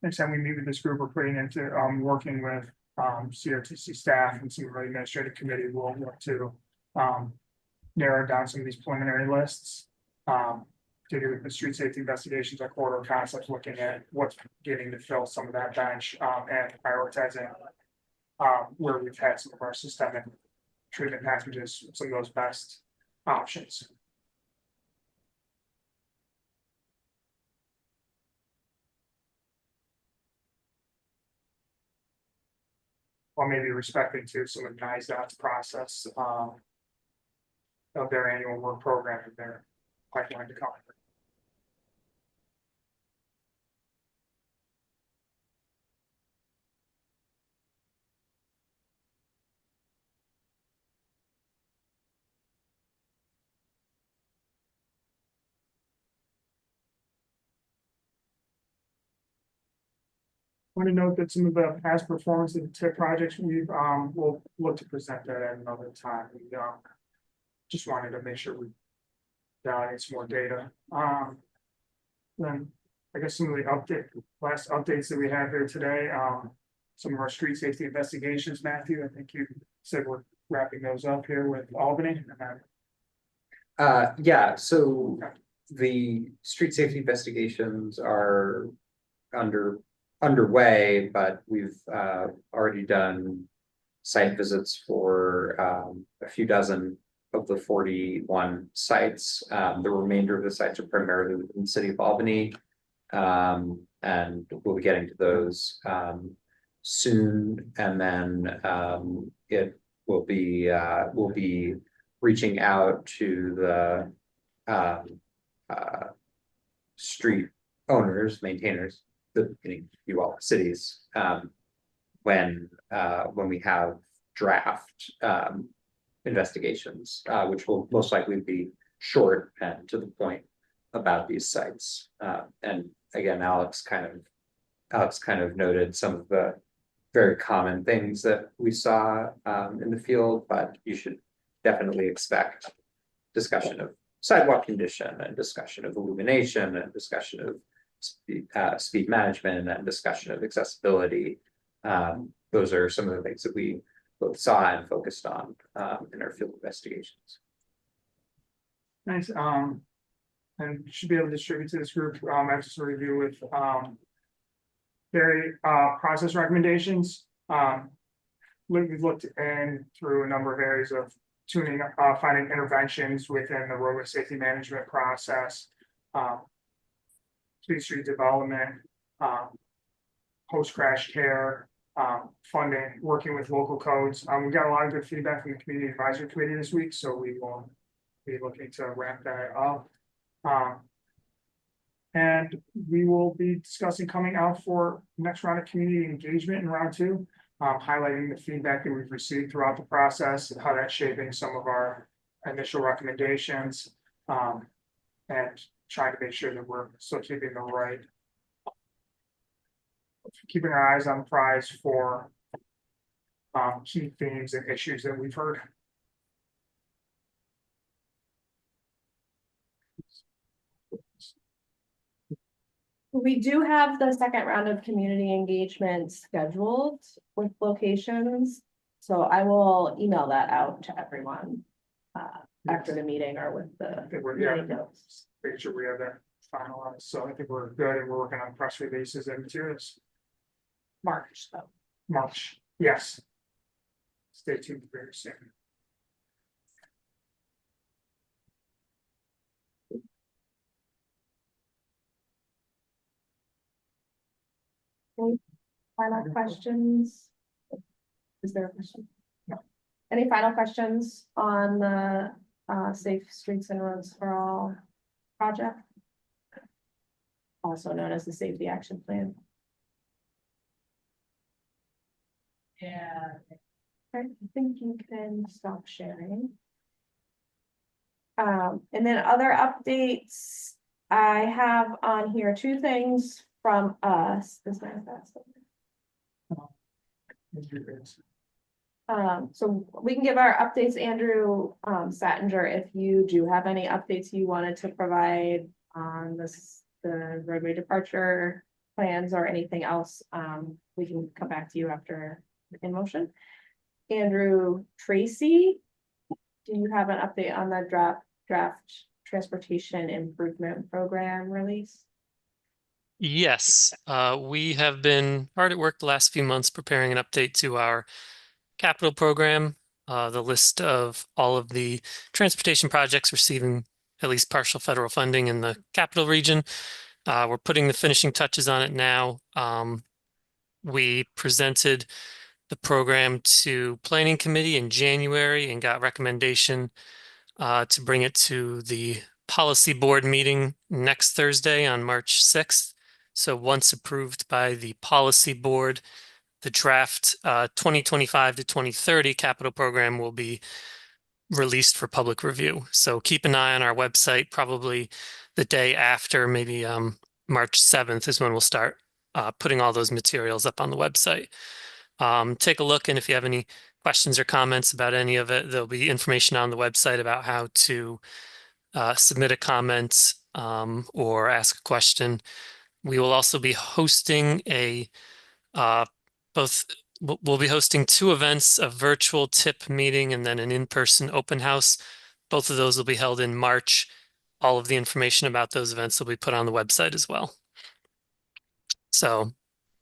next time we meet with this group, we're putting into, working with, CRTC staff and some of our administrative committee will look to, narrow down some of these preliminary lists. To do with the street safety investigations, our corridor concepts, looking at what's getting to fill some of that bench, and prioritizing. Where we've had some of our systemic treatment packages, some of those best options. While maybe respecting to some of NISDOT's process, of their annual work program and their pipeline to come. Want to note that some of the past performance of the TIP projects, will look to present that at another time. We, just wanted to make sure we validate some more data. Then I guess some of the last updates that we have here today, some of our street safety investigations, Matthew, I think you said we're wrapping those up here with Albany. And then, Yeah, so the street safety investigations are underway, but we've already done site visits for a few dozen of the 41 sites. The remainder of the sites are primarily within the city of Albany. And we'll be getting to those soon, and then it will be we'll be reaching out to the street owners, maintainers, you all cities, when we have draft investigations, which will most likely be short and to the point about these sites. And again, Alex kind of noted some of the very common things that we saw in the field, but you should definitely expect discussion of sidewalk condition and discussion of illumination and discussion of speed management and discussion of accessibility. Those are some of the things that we both saw and focused on in our field investigations. nice, and should be able to distribute to this group, after some review with, very, process recommendations. We've looked in through a number of areas of tuning, finding interventions within the roadway safety management process. Street development, post-crash care, funding, working with local codes. We got a lot of good feedback from the community advisory committee this week, so we will be looking to ramp that up. And we will be discussing coming out for next round of community engagement in round 2, highlighting the feedback that we've received throughout the process and how that's shaping some of our initial recommendations. And trying to make sure that we're still keeping our eyes on the prize for key themes and issues that we've heard. We do have the second round of community engagement scheduled with locations. So I will email that out to everyone after the meeting or with the meeting notes. Make sure we have that finalized. So I think we're good, and we're working on press releases and materials. March, though. March, yes. Stay tuned very soon. Final questions? Is there a question? No. Any final questions on the Safe Streets and Roads for All project? Also known as the Safety Action Plan. I think you can stop sharing. And then other updates, I have on here two things from us. This manifest. So we can give our updates, Andrew, Sattinger, if you do have any updates you wanted to provide on this, the roadway departure plans or anything else, we can come back to you after in motion. Andrew Tracy, do you have an update on the draft transportation improvement program release? Yes, we have been hard at work the last few months preparing an update to our capital program. The list of all of the transportation projects receiving at least partial federal funding in the capital region. We're putting the finishing touches on it now. We presented the program to Planning Committee in January and got recommendation to bring it to the Policy Board meeting next Thursday on March 6th. So once approved by the Policy Board, the draft 2025 to 2030 capital program will be released for public review. So keep an eye on our website, probably the day after, maybe March 7th is when we'll start putting all those materials up on the website. Take a look, and if you have any questions or comments about any of it, there'll be information on the website about how to submit a comment or ask a question. We will also be hosting we'll be hosting two events, a virtual tip meeting and then an in-person open house. Both of those will be held in March. All of the information about those events will be put on the website as well. So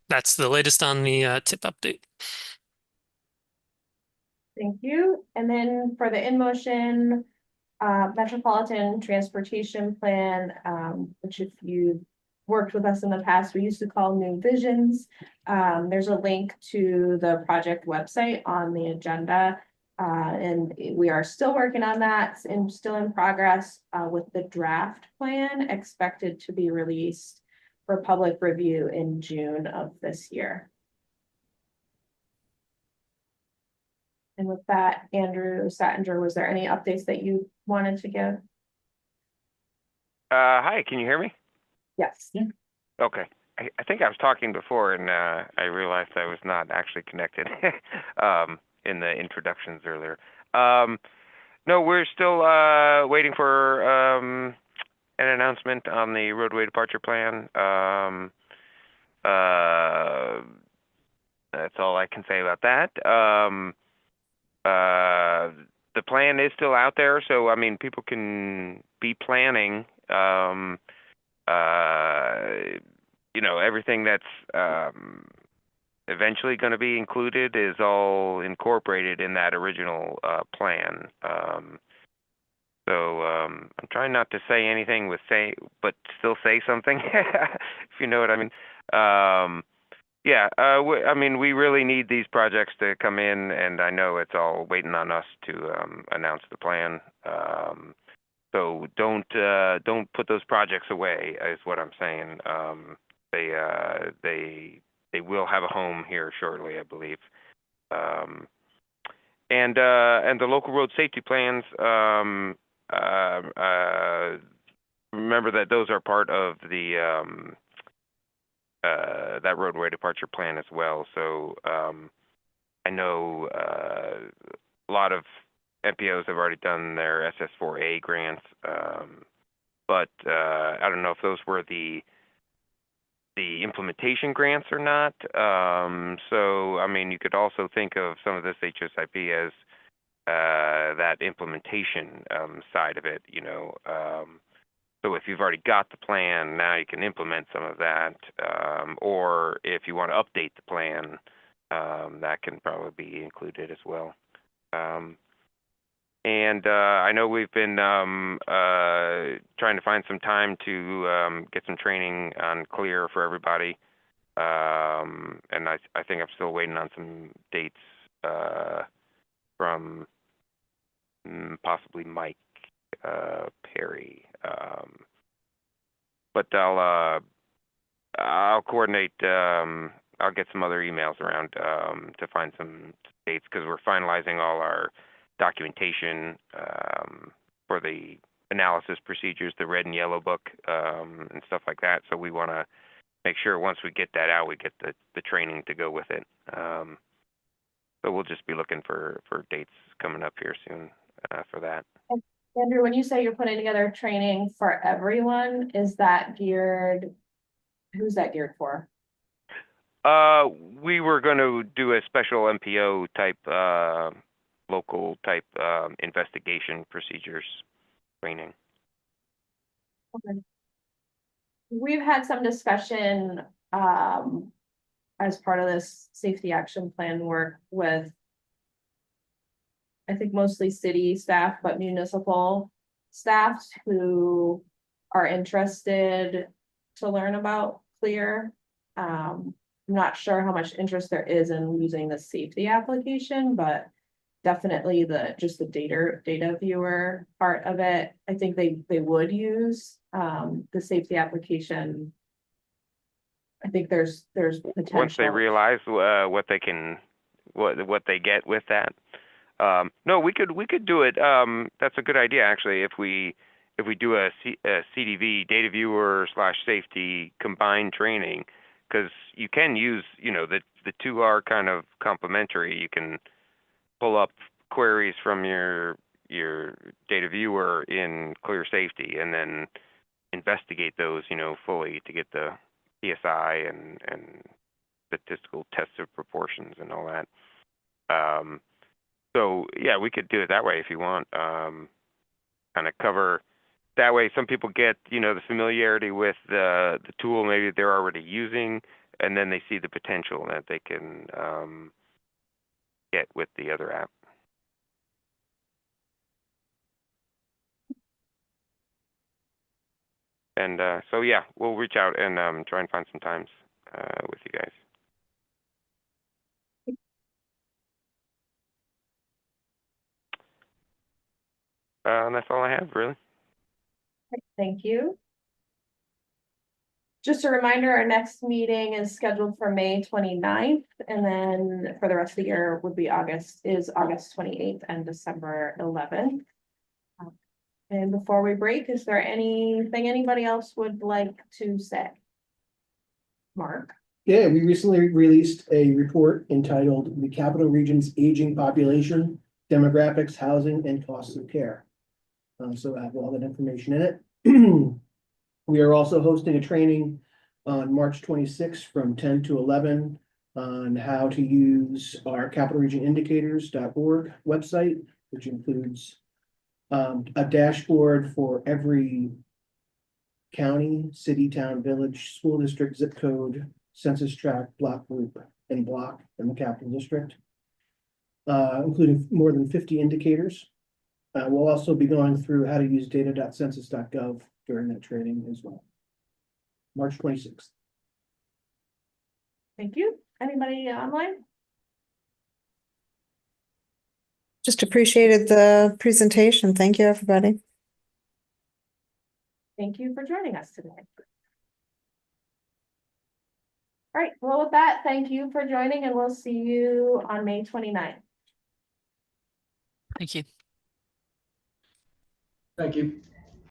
that's the latest on the tip update. Thank you. And then for the in motion metropolitan transportation plan, which if you worked with us in the past, we used to call New Visions. There's a link to the project website on the agenda. And we are still working on that and still in progress with the draft plan expected to be released for public review in June of this year. And with that, Andrew Sattinger, was there any updates that you wanted to give? Hi, can you hear me? Yes. Okay. I think I was talking before and I realized I was not actually connected in the introductions earlier. No, we're still waiting for an announcement on the roadway departure plan. That's all I can say about that. The plan is still out there, so I mean, people can be planning. You know, everything that's eventually going to be included is all incorporated in that original plan. So I'm trying not to say anything but still say something, if you know what I mean. Yeah, I mean, we really need these projects to come in, and I know it's all waiting on us to announce the plan. So don't put those projects away, is what I'm saying. They will have a home here shortly, I believe. And the local road safety plans. Remember that those are part of the that roadway departure plan as well. So I know a lot of MPOs have already done their SS4A grants, but I don't know if those were the implementation grants or not. So I mean, you could also think of some of this HSIP as that implementation side of it, you know. So if you've already got the plan, now you can implement some of that. Or if you want to update the plan, that can probably be included as well. And I know we've been trying to find some time to get some training on CLEAR for everybody. And I think I'm still waiting on some dates from possibly Mike Perry. But I'll coordinate I'll get some other emails around to find some dates because we're finalizing all our documentation for the analysis procedures, the red and yellow book and stuff like that. So we want to make sure once we get that out, we get the training to go with it. So we'll just be looking for dates coming up here soon for that. Andrew, when you say you're putting together training for everyone, is that geared, who's that geared for? We were going to do a special MPO type, local type investigation procedures training. Okay. We've had some discussion as part of this safety action plan work with, I think, mostly city staff, but municipal staff who are interested to learn about CLEAR. I'm not sure how much interest there is in using the safety application, but definitely just the data viewer part of it. I think they would use the safety application. I think there's potential. Once they realize what they can, what they get with that. No, we could do it. That's a good idea, actually. If we do a CDV, data viewer / safety combined training, because you can use, the two are kind of complementary. You can pull up queries from your data viewer in Clear Safety and then investigate those, fully to get the PSI and statistical tests of proportions and all that. So yeah, we could do it that way if you want. Kind of cover that way. Some people get, the familiarity with the tool maybe they're already using, and then they see the potential that they can get with the other app. And so yeah, we'll reach out and try and find some times with you guys. And that's all I have, really. Thank you. Just a reminder, our next meeting is scheduled for May 29th, and then for the rest of the year would be August 28th and December 11th. And before we break, is there anything anybody else would like to say? Mark? Yeah, we recently released a report entitled The Capital Region's Aging Population, Demographics, Housing, and Costs of Care. So I have all that information in it. We are also hosting a training on March 26th from 10 to 11 on how to use our capitalregionindicators.org website, which includes a dashboard for every county, city, town, village, school district, zip code, census tract, block group, and block in the capital district, including more than 50 indicators. We'll also be going through how to use data.census.gov during that training as well. March 26th. Thank you. Anybody online? Just appreciated the presentation. Thank you, everybody. Thank you for joining us today. All right, well, with that, thank you for joining, and we'll see you on May 29th. Thank you. Thank you.